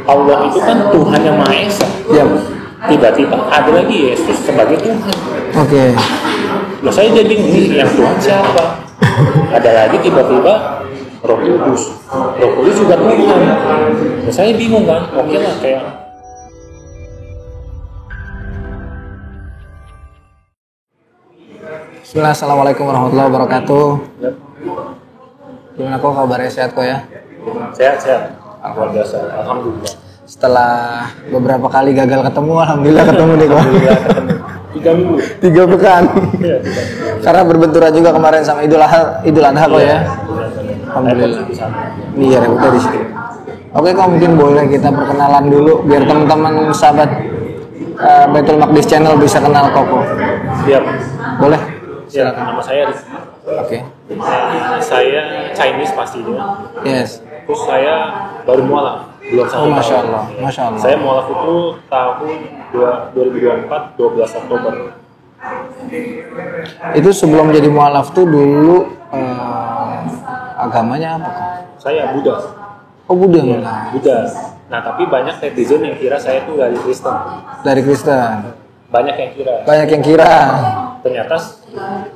Allah itu kan Tuhan yang Maha Esa. Ya. Tiba-tiba ada lagi Yesus sebagai Tuhan. Oke. Loh, saya jadi ini yang Tuhan siapa? Ada lagi tiba-tiba Roh Kudus. Roh Kudus juga Tuhan. Loh, saya bingung kan. Oke lah kayak. Bismillah, assalamualaikum warahmatullahi wabarakatuh. Gimana kok kabarnya, sehat kok ya? Sehat. Luar biasa. Alhamdulillah. Setelah beberapa kali gagal ketemu, alhamdulillah ketemu nih kok. Alhamdulillah ketemu. 3 minggu. 3 pekan. Iya, 3 minggu. Karena berbenturan juga kemarin sama Idul Adha kok ya. Alhamdulillah. Iya, repotnya di sini. Oke kok, mungkin boleh kita perkenalan dulu biar teman-teman sahabat Baitul Maqdis Channel bisa kenal Koko. Siap. Boleh? Ya, nama saya Rizky. Oke. Saya Chinese pastinya. Yes. Terus saya baru mualaf. Belum 1 tahun. Masya Allah. Masya Allah. Saya mualaf itu tahun 2024, 12 Oktober. Itu sebelum jadi mualaf tuh dulu agamanya apa kok? Saya Buddha. Oh, Buddha. Buddha. Nah, tapi banyak netizen yang kira saya tuh dari Kristen. Dari Kristen. Banyak yang kira. Banyak yang kira. Ternyata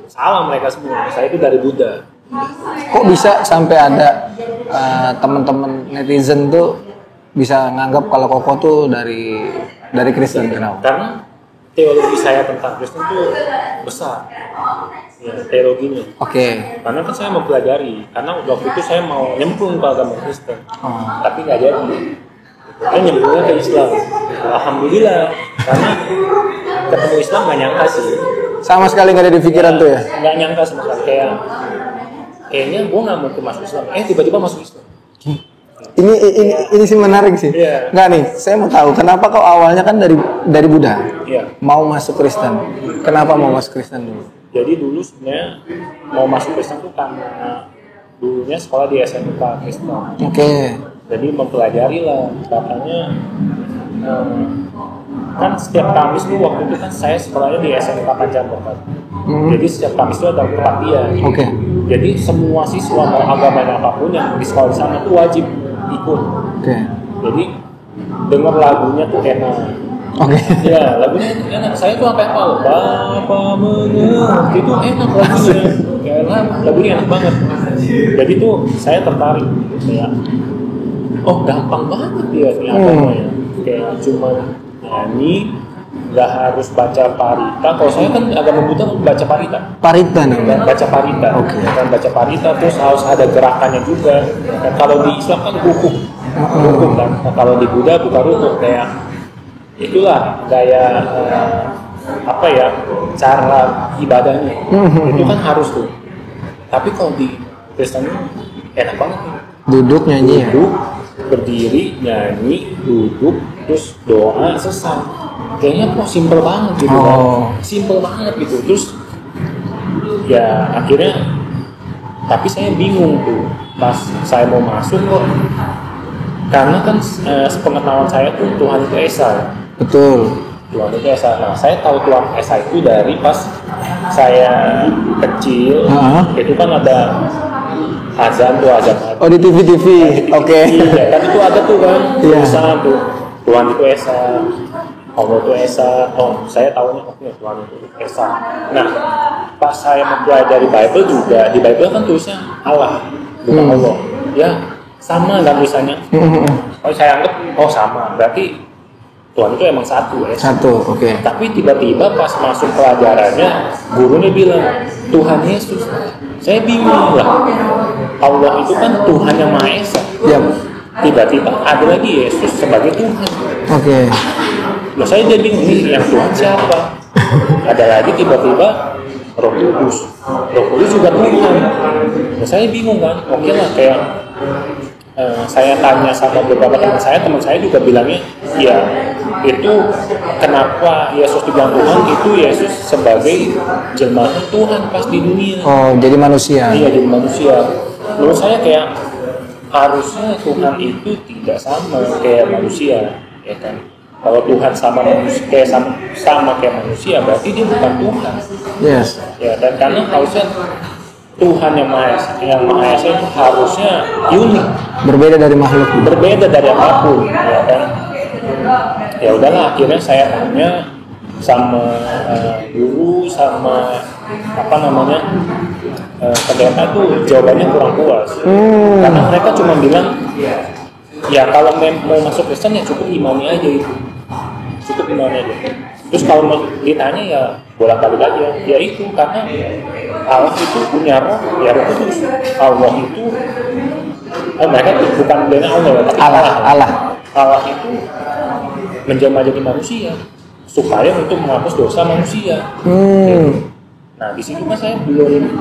salah mereka semua. Saya itu dari Buddha. Kok bisa sampai ada teman-teman netizen tuh bisa nganggap kalau Koko tuh dari Kristen? Kenapa? Karena teologi saya tentang Kristen tuh besar. Ya, teologinya. Oke. Karena kan saya mempelajari. Karena waktu itu saya mau nyemplung ke agama Kristen. Oh. Tapi nggak jadi. Saya nyemplungnya ke Islam. Alhamdulillah. Karena ketemu Islam nggak nyangka sih. Sama sekali nggak ada di pikiran tuh ya? Nggak nyangka sama sekali. Kayaknya gue nggak mau masuk Islam. Tiba-tiba masuk Islam. Ini sih menarik sih. Iya. Nggak nih, saya mau tahu kenapa kau awalnya kan dari Buddha. Iya. Mau masuk Kristen. Kenapa mau masuk Kristen dulu? Jadi dulu sebenarnya mau masuk Kristen tuh karena dulunya sekolah di SMK Kristen. Oke. Jadi mempelajari lah. Katanya kan setiap Kamis tuh waktu itu kan saya sekolahnya di SMK Panjangkobar. Jadi setiap Kamis itu ada kebaktian. Oke. Jadi semua siswa mau agamanya apapun yang di sekolah di sana tuh wajib ikut. Oke. Jadi denger lagunya tuh enak. Oke. Ya, lagunya enak. Saya tuh sampai hafal. Bapak mengerti itu enak lagunya. Kayak lagunya enak banget. Jadi tuh saya tertarik. Kayak, oh gampang banget ya ini agamanya. Kayak cuma nyanyi, nggak harus baca parita. Kalau saya kan agama Buddha baca parita. Parita namanya. Baca parita. Oke. Kan baca parita terus harus ada gerakannya juga. Kan kalau di Islam kan rukuk kan. Nah, kalau di Buddha bukan rukuk, kayak itulah gaya cara ibadahnya. Itu kan harus tuh. Tapi kalau di Kristen enak banget nih. Duduk nyanyi ya. Duduk, berdiri, nyanyi, duduk, terus doa, selesai. Kayaknya kok simple banget gitu kan. Simple banget gitu. Terus ya akhirnya, tapi saya bingung tuh pas saya mau masuk kok. Karena kan sepengetahuan saya tuh Tuhan itu Esa. Betul. Tuhan itu Esa. Nah, saya tahu Tuhan Esa itu dari pas saya kecil. Itu kan ada azan. Oh, di TV. Oke. Iya, kan itu ada tuh kan. Iya. Tulisan tuh Tuhan itu Esa. Allah itu Esa. Oh, saya tahunya Tuhan itu Esa. Nah, pas saya mempelajari Bible juga, di Bible kan tulisnya Allah, bukan Allah. Ya, sama kan tulisannya. Oh, saya anggap sama. Berarti Tuhan itu emang satu. Satu, oke. Tapi tiba-tiba pas masuk pelajarannya, gurunya bilang Tuhan Yesus. Saya bingung lah. Allah itu kan Tuhan yang Maha Esa. Iya. Tiba-tiba ada lagi Yesus sebagai Tuhan. Oke. Loh, saya jadi ini yang Tuhan siapa? Ada lagi tiba-tiba Roh Kudus. Roh Kudus juga Tuhan. Loh, saya bingung kan. Oke lah kayak saya tanya sama beberapa teman saya juga bilangnya, ya itu kenapa Yesus dibilang Tuhan, itu Yesus sebagai jelmaan Tuhan pas di dunia. Oh, jadi manusia. Iya, jadi manusia. Menurut saya kayak harusnya Tuhan itu tidak sama kayak manusia, ya kan? Kalau Tuhan sama manusia, sama kayak manusia, berarti dia bukan Tuhan. Yes. Ya, dan karena harusnya Tuhan yang Maha Esa itu harusnya unik. berbeda dari makhluk. berbeda dari apapun, ya kan. Ya udahlah, akhirnya saya tanya sama guru, sama apa namanya pendeta tuh jawabannya kurang puas. Karena mereka cuma bilang ya kalau mau masuk Kristen ya cukup imani aja itu, cukup imani aja. Terus kalau ditanya ya bolak-balik aja, ya itu karena Allah itu punya roh, ya roh kudus. Allah itu mereka bukan dengan Allah ya, tapi Allah itu menjelma jadi manusia supaya untuk menghapus dosa manusia. Nah di situ kan saya belum,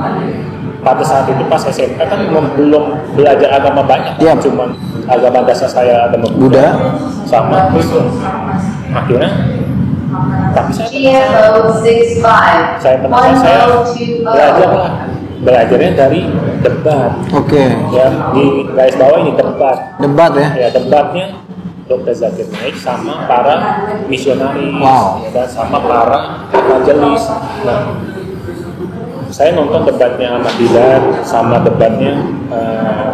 pada saat itu pas SMK kan belum belajar agama banyak, Yep. Cuman agama dasar saya agama Buddha sama Kristen. Akhirnya, tapi saya belajarnya dari debat. Oke. Ya di garis bawah ini debat. Debat ya. Ya debatnya Dr. Zakir Naik sama para misionaris, Wow. ya, dan sama para evangelis. Nah, saya nonton debatnya Ahmad Didan sama debatnya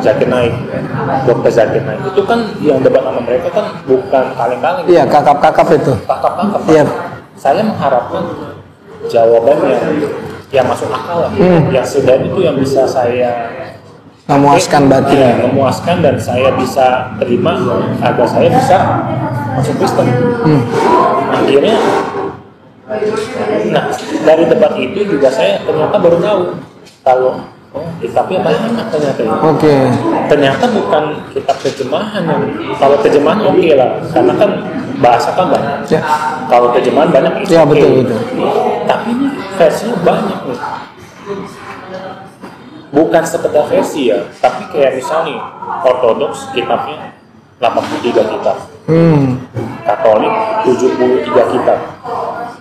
Zakir Naik, Dr. Zakir Naik. Itu kan yang debat sama mereka kan bukan kaleng-kaleng. Iya, kakap-kakap itu. Kakap-kakap. Iya. Saya mengharapkan jawaban yang masuk akal lah. Yang sudah itu yang bisa saya Memuaskan batin. ya, memuaskan dan saya bisa terima agar saya bisa masuk Kristen. Akhirnya, nah dari debat itu juga saya ternyata baru tahu kalau kitabnya banyak ternyata. Oke. Ternyata bukan kitab terjemahan yang, kalau terjemahan oke lah, karena kan bahasa kan banyak. Ya. Kalau terjemahan banyak itu Ya, oke. betul. Tapi ini versinya banyak nih. Bukan sekedar versi ya, tapi kayak misalnya Ortodoks kitabnya 83 kitab, Katolik 73 kitab,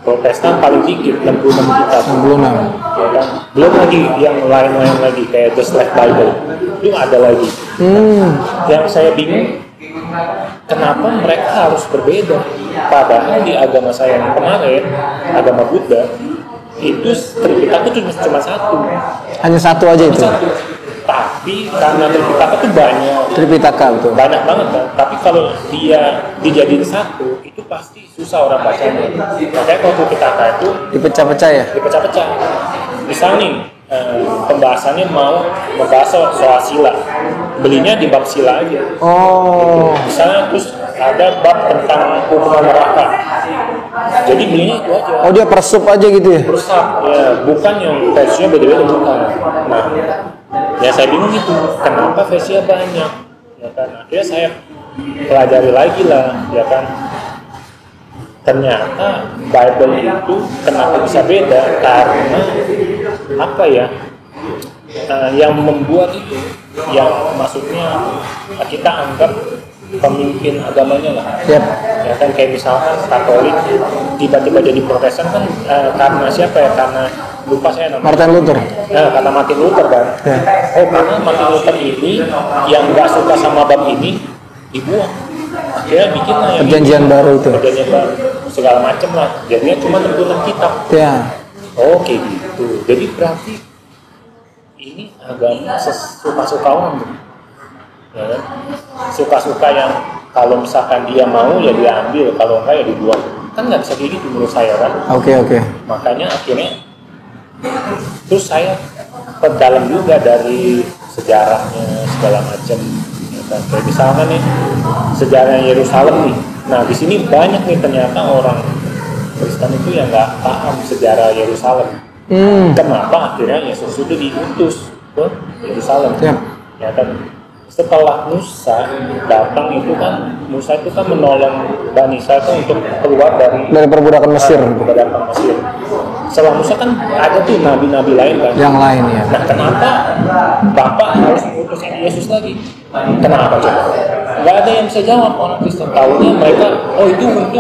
Protestan paling dikit 66 kitab. 66. Ya kan? Belum lagi yang lain-lain lagi kayak The Slack Bible itu ada lagi. Yang saya bingung kenapa mereka harus berbeda, padahal di agama saya yang kemarin, agama Buddha, itu Tripitaka itu cuma satu. Hanya satu aja itu. Satu. Tapi karena Tripitaka itu Tripitaka betul. banyak banget kan. Tapi kalau dia dijadiin satu, itu pasti susah orang bacanya. Makanya kalau Tripitaka itu Dipecah-pecah ya. dipecah-pecah. Misal nih pembahasannya mau membahas soal sila, belinya di bab sila aja. Oh. Misalnya terus ada bab tentang hukuman neraka, jadi belinya itu aja. Oh, dia persup aja gitu ya. Rusak ya, bukan yang versinya beda-beda, bukan. Nah, ya saya bingung itu kenapa versinya banyak, ya kan. Akhirnya saya pelajari lagi lah, ya kan. Ternyata Bible itu kenapa bisa beda, karena apa ya, yang membuat itu, yang maksudnya kita anggap pemimpin agamanya lah. Yep. Ya kan, kayak misalkan Katolik tiba-tiba jadi Protestan kan karena siapa ya? Karena lupa saya namanya. Martin Luther. Karena Martin Luther kan. Ya. Oh, karena Martin Luther ini yang nggak suka sama bab ini dibuang. Akhirnya bikin lah yang Perjanjian baru itu. perjanjian baru segala macam lah. Jadinya cuma 66 kitab. Ya. Oke gitu. Jadi berarti ini agama suka-suka orang tuh. Ya kan? Suka-suka yang kalau misalkan dia mau ya diambil, kalau enggak ya dibuang. Kan nggak bisa kayak gitu menurut saya kan. Oke. Makanya akhirnya terus saya perdalam juga dari sejarahnya segala macam. Ya kan? Kayak misalkan nih sejarah Yerusalem nih. Nah di sini banyak nih ternyata orang Kristen itu yang nggak paham sejarah Yerusalem. Kenapa akhirnya Yesus itu diutus ke Yerusalem? Yep. Ya kan? Setelah Musa datang itu kan, Musa itu kan menolong Bani Israel itu untuk keluar dari perbudakan Mesir. perbudakan Mesir. Setelah Musa kan ada tuh nabi-nabi lain kan. Yang lain ya. Nah kenapa Bapak harus mengutus Yesus lagi? Kenapa coba? Gak ada yang bisa jawab orang Kristen. Tahunya mereka, oh itu untuk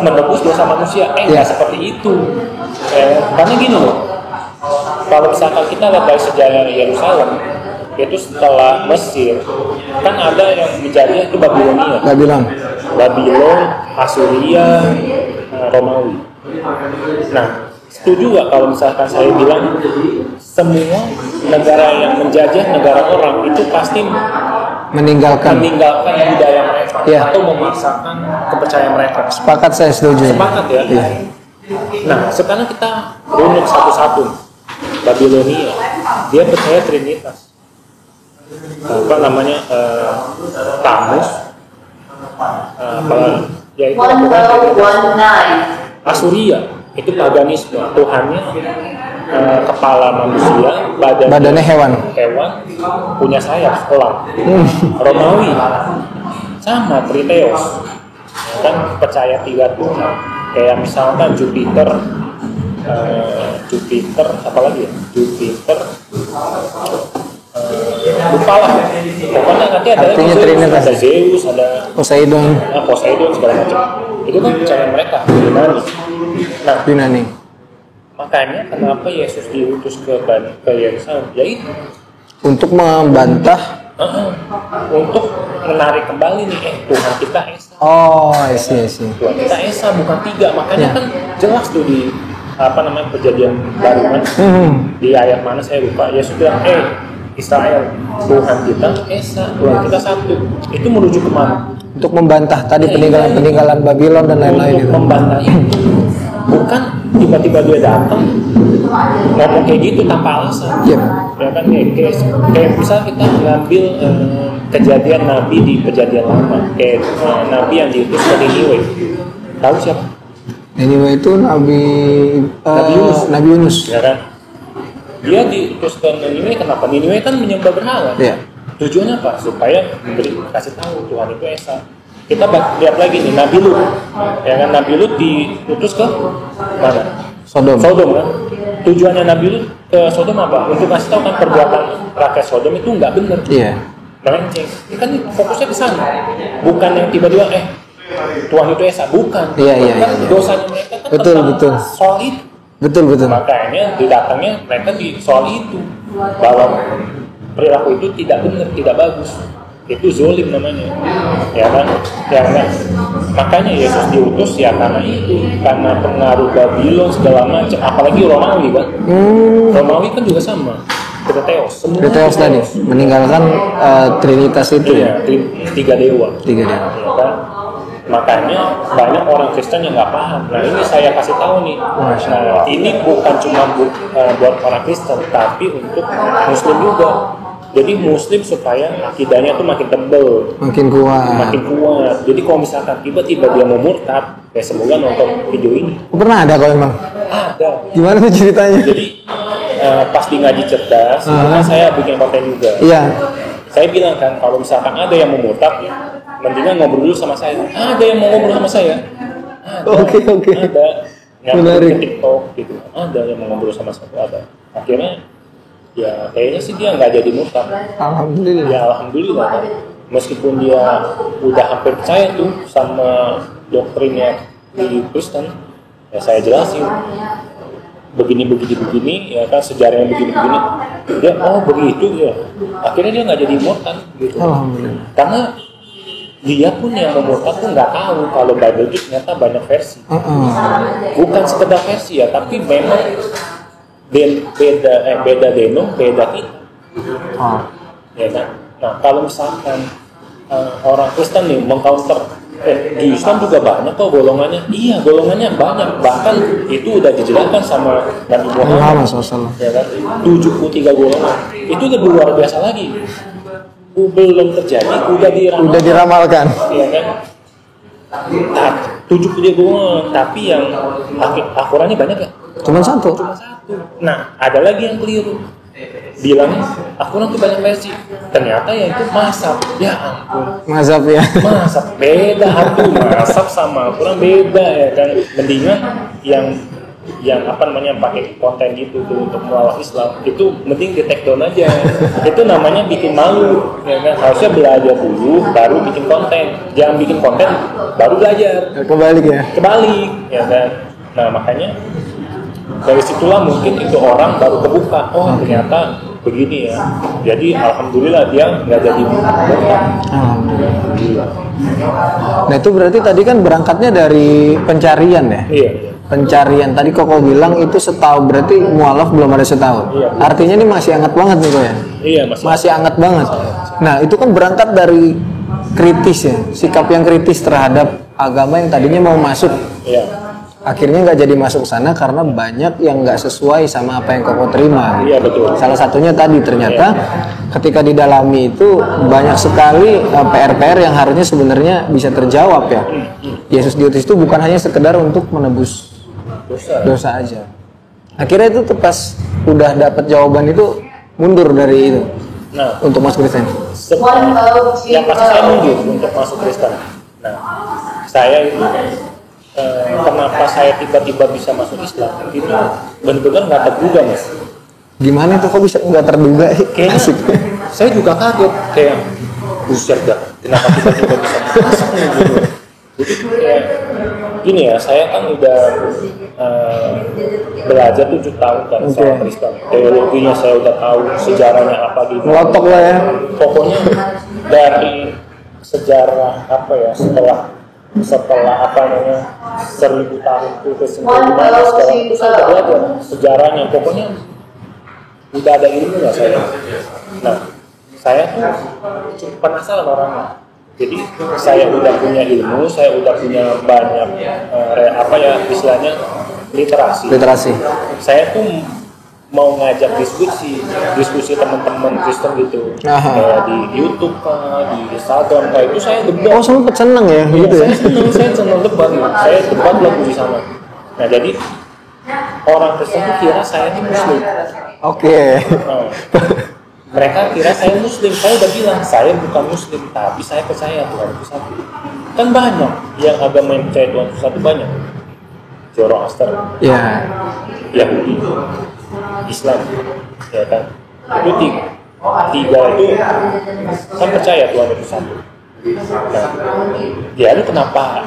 menebus dosa manusia. Nggak seperti itu. Karena gini loh, kalau misalkan kita lihat dari sejarah Yerusalem, itu setelah Mesir kan ada yang menjadi itu Babilonia, Babylon, Asuria, Romawi. Nah, setuju gak kalau misalkan saya bilang semua negara yang menjajah negara orang itu pasti meninggalkan budaya mereka Iya. atau memaksakan kepercayaan mereka. sepakat, saya setuju. Sepakat ya. Iya. Nah, sekarang kita runut satu-satu. Babilonia, dia percaya Trinitas. Apa namanya? Tamus. Ya itu Asuria, itu paganisme. Tuhannya kepala manusia, Badannya hewan. punya sayap, elang. Romawi sama Triteos, kan percaya 3 Tuhan. Kayak misalkan Jupiter, apalagi ya? Jupiter, lupa lah. Pokoknya nanti ada Artinya Trinitas. ada Zeus, ada Poseidon, Poseidon segala macam. Itu kan percaya mereka Yunani. Nah, Yunani. makanya kenapa Yesus diutus ke Yerusalem? Yaitu Untuk membantah. untuk menarik kembali nih, Tuhan kita Esa. Oh, I see. Tuhan kita Esa bukan 3. Makanya Ya. kan jelas tuh di perjanjian baru kan. Di ayat mana saya lupa. Yesus bilang, Israel, Tuhan kita Esa, Tuhan kita satu. Itu menuju kemana? Untuk membantah tadi peninggalan Babylon dan lain-lain Untuk itu. membantah itu. Bukan tiba-tiba dia datang ngomong kayak gitu tanpa alasan. Yep. Ya kan kayak bisa kita ngambil kejadian Nabi di perjanjian lama, kayak Nabi yang diutus ke Niniwe. Tahu siapa? Anyway, itu Nabi Yunus. Ya kan? Dia diutus ke Niniwe, kenapa? Niniwe kan menyembah berhala. Iya. Tujuannya apa? Supaya kasih tahu Tuhan itu Esa. Kita lihat lagi nih Nabi Lut. Ya kan, Nabi Lut diutus ke mana? Sodom. Kan? Tujuannya Nabi Lut ke Sodom apa? Untuk kasih tahu kan perbuatan rakyat Sodom itu nggak benar. Iya. Melenceng. Ini kan fokusnya ke sana. Bukan yang tiba-tiba Tuhan itu Esa, bukan. Iya. Kan dosanya mereka kan Betul. soal itu. Betul. Makanya didatangnya mereka di soal itu, bahwa perilaku itu tidak benar, tidak bagus. Itu zolim namanya, ya kan? Makanya Yesus diutus ya karena itu, karena pengaruh Babylon segala macam, apalagi Romawi kan? Romawi kan juga sama, Triteos tadi meninggalkan Trinitas itu ya. 3 dewa. Ya kan? Makanya banyak orang Kristen yang nggak paham. Nah ini saya kasih tahu nih. Nah ini bukan cuma buat orang Kristen, tapi untuk Muslim juga. Jadi Muslim supaya akidahnya tuh makin tebel, makin kuat. Jadi kalau misalkan tiba-tiba dia mau murtad, ya semoga nonton video ini. Pernah ada kok emang? Ada. Gimana tuh ceritanya? Jadi pas di ngaji cerdas, kan saya bikin konten juga. Iya. Saya bilang kan kalau misalkan ada yang mau murtad, mendingan ngobrol dulu sama saya. Ada yang mau ngobrol sama saya? Oke. Ada. Yang Menarik. ke TikTok gitu. Ada yang mau ngobrol sama saya. Ada. Akhirnya ya kayaknya sih dia nggak jadi murtad. Alhamdulillah. Ya alhamdulillah kan. Meskipun dia udah hampir percaya tuh sama doktrinnya di Kristen, ya saya jelasin begini ya kan, sejarahnya begini dia begitu ya, akhirnya dia nggak jadi murtad gitu. Alhamdulillah. Karena dia pun yang memurtad tuh nggak tahu kalau Bible itu ternyata banyak versi. Bukan sekedar versi ya, tapi memang beda denom, beda kita. Ya kan? Nah, kalau misalkan orang Kristen nih mengcounter, di Islam juga banyak kok golongannya. Iya, golongannya banyak. Bahkan itu udah dijelaskan sama Nabi Muhammad SAW. Ya kan? 73 golongan. Itu lebih luar biasa lagi. Belum terjadi, udah diramalkan. Iya kan? Nah, 73 golongan, tapi yang Al-Qurannya banyak gak? Cuma satu. Nah, ada lagi yang keliru. Bilang Al-Quran tuh banyak versi. Ternyata ya itu mazhab. Ya ampun. Mazhab ya. Mazhab beda, mazhab sama Al-Quran beda ya kan. Mendingan yang pakai konten gitu tuh untuk melawan Islam itu mending di take down aja. Itu namanya bikin malu ya kan. Harusnya belajar dulu baru bikin konten. Jangan bikin konten baru belajar. Kebalik ya kan. Nah makanya dari situlah mungkin itu orang baru kebuka, ternyata begini ya. Jadi alhamdulillah dia nggak jadi murtad. Alhamdulillah. Nah itu berarti tadi kan berangkatnya dari pencarian ya? Iya. pencarian tadi kok bilang itu setahun, berarti mualaf belum ada setahun. Iya. Artinya ini masih hangat banget nih kok ya. Iya, Masih hangat banget. Nah, itu kan berangkat dari kritis ya, sikap yang kritis terhadap agama yang tadinya mau masuk. Iya. Akhirnya nggak jadi masuk sana karena banyak yang nggak sesuai sama apa yang koko terima. Gitu. Iya, betul. Salah satunya tadi ternyata ketika didalami itu banyak sekali PR-PR yang harusnya sebenarnya bisa terjawab ya. Yesus diutus itu bukan hanya sekedar untuk menebus dosa aja. Akhirnya itu tuh pas udah dapat jawaban itu mundur dari itu. Nah, Untuk masuk Kristen. yang pasti saya mundur untuk masuk Kristen. Nah, saya itu kenapa saya tiba-tiba bisa masuk Islam itu benar-benar nggak terduga, Mas. Gimana tuh kok bisa nggak terduga? Kayaknya Asik. saya juga kaget, kayak buset dah, kenapa tiba-tiba bisa masuk nih, gitu. Jadi kayak gini ya, saya kan udah belajar 7 tahun kan soal Kristen. Teologinya saya udah tahu, sejarahnya apa gitu. Ngelotok lah ya. Pokoknya dari sejarah apa ya, setelah apa namanya 1000 tahun itu ke 900 sekarang itu saya udah belajar sejarahnya, pokoknya udah ada ilmunya saya. Nah, saya tuh cukup penasaran orangnya. Jadi saya udah punya ilmu, saya udah punya banyak apa ya istilahnya literasi. Saya tuh mau ngajak diskusi teman-teman Kristen gitu, kayak di YouTube di Instagram kayak itu saya debat. Oh, sempet seneng ya, gitu ya? Saya seneng debat, saya debat lagu di sana. Nah, jadi orang Kristen tuh kira saya ini Muslim. Oke. Nah, mereka kira saya Muslim. Saya udah bilang saya bukan Muslim, tapi saya percaya Tuhan itu satu. Kan banyak yang agama yang percaya Tuhan itu satu, banyak. Zoroaster, Ya. Yahudi, Islam, ya kan. Itu tiga itu kan percaya Tuhan itu satu. Nah, ya lu kenapa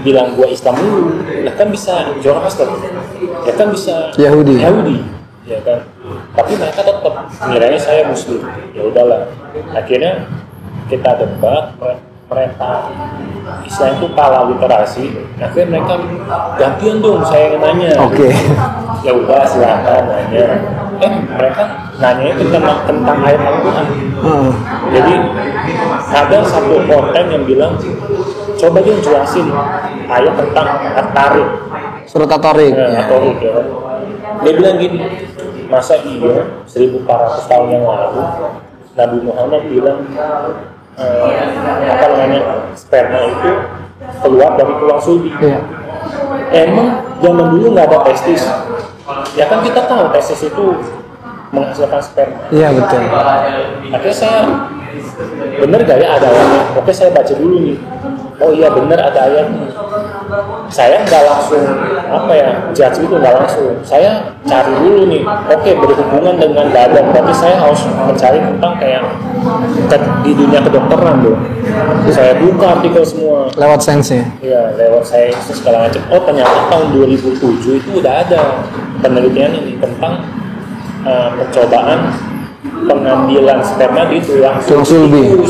bilang gua Islam dulu? Lah kan bisa Zoroaster, ya kan bisa Yahudi, ya kan. Tapi mereka tetap ngiranya saya Muslim. Ya udahlah. Akhirnya kita debat, mereka Islam itu kalah literasi. Akhirnya mereka gantian dong saya yang nanya. Oke. Ya udah silakan nanya. Mereka nanya itu tentang ayat Al-Quran. Jadi ada satu konten yang bilang, coba dia jelasin ayat tentang At-Tariq. Surat At-Tariq. At-Tariq ya. Dia bilang gini, masa iya 1400 tahun yang lalu Nabi Muhammad bilang apa namanya sperma itu keluar dari tulang sulbi. Emang zaman dulu nggak ada testis? Ya kan kita tahu testis itu menghasilkan sperma. Iya betul. Akhirnya saya bener gak ya ada ayatnya? Oke, saya baca dulu nih. Oh iya bener ada ayatnya. Saya nggak langsung apa ya judge itu, nggak langsung. Saya cari dulu nih. Oke, berhubungan dengan dada, berarti saya harus mencari tentang kayak di dunia kedokteran loh. Saya buka artikel semua. Lewat sense. Iya, lewat saya segala macam. Oh ternyata tahun 2007 itu udah ada penelitian ini tentang percobaan pengambilan sperma di tulang sulbi.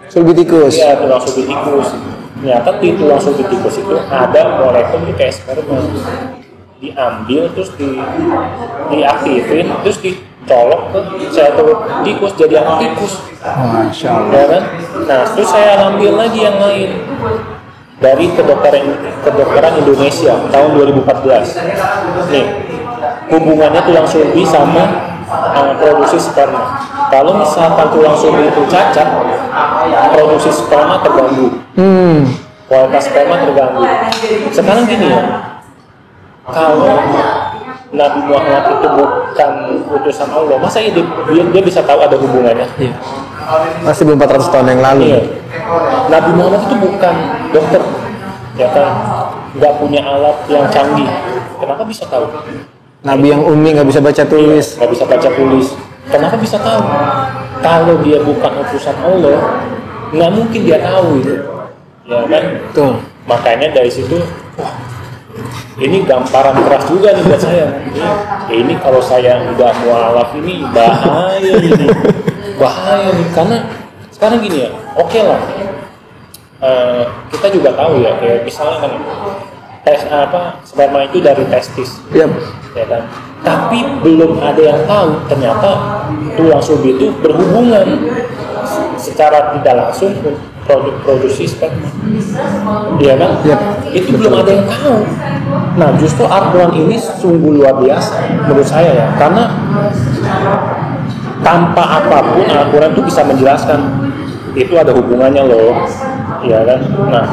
Sulbi tikus. Iya, tulang sulbi tikus. Ternyata di tulang sulbi tikus itu ada molekul kayak sperma. Diambil terus diaktifin terus dicolok ke sel tikus jadi anak tikus. Masya Allah. Ya kan? Nah, terus saya ambil lagi yang lain dari kedokteran Indonesia tahun 2014. Nih, hubungannya tulang sulbi sama produksi sperma. Kalau misalkan tulang sulbi itu cacat, produksi sperma terganggu. Kualitas sperma terganggu. Sekarang gini ya, kalau Nabi Muhammad itu bukan utusan Allah, masa dia bisa tahu ada hubungannya? Iya. Masih 400 tahun yang lalu. Iya. Nabi Muhammad itu bukan dokter, ya kan? Nggak punya alat yang canggih. Kenapa bisa tahu? Nabi yang umi nggak bisa baca tulis. Nggak bisa baca tulis. Kenapa bisa tahu? Kalau dia bukan utusan Allah, nggak mungkin dia tahu itu, ya kan? Betul. Makanya dari situ, wah, ini gamparan keras juga nih buat saya. Ini kalau saya nggak mualaf ini bahaya ini, bahaya nih. Karena sekarang gini ya, oke lah, kita juga tahu ya, kayak misalnya kan sperma itu dari testis, Yap. ya kan? Tapi belum ada yang tahu ternyata tulang sulbi itu berhubungan secara tidak langsung produksi sperma, ya kan? Yap. Itu belum ada yang tahu. Nah, justru Al-Quran ini sungguh luar biasa menurut saya ya, karena tanpa apapun Al-Quran itu bisa menjelaskan itu ada hubungannya loh, ya kan? Nah,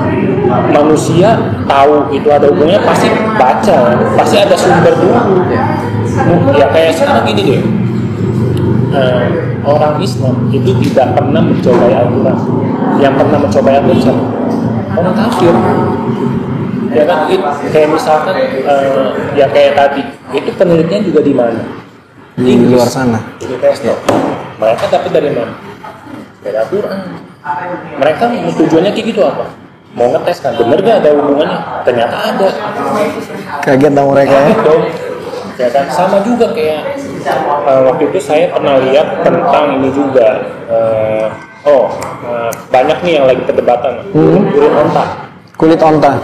manusia tahu itu ada hubungannya pasti baca, pasti ada sumber dulu. Ya kayak sekarang gini deh, orang Islam itu tidak pernah mencobai Al-Quran. Yang pernah mencobai Al-Quran siapa? Orang kafir. Ya kan? Kayak misalkan ya kayak tadi, itu penelitian juga di mana? Di luar sana. Di Investor. Mereka dapat dari mana? Dari Al-Quran. Mereka tujuannya kayak gitu apa? Mau ngetes kan, bener gak ada hubungannya? Ternyata ada. Kaget dong mereka ya. Dong. Ya kan, sama juga kayak waktu itu saya pernah lihat tentang ini juga. Banyak nih yang lagi perdebatan. Urin onta. Kulit onta.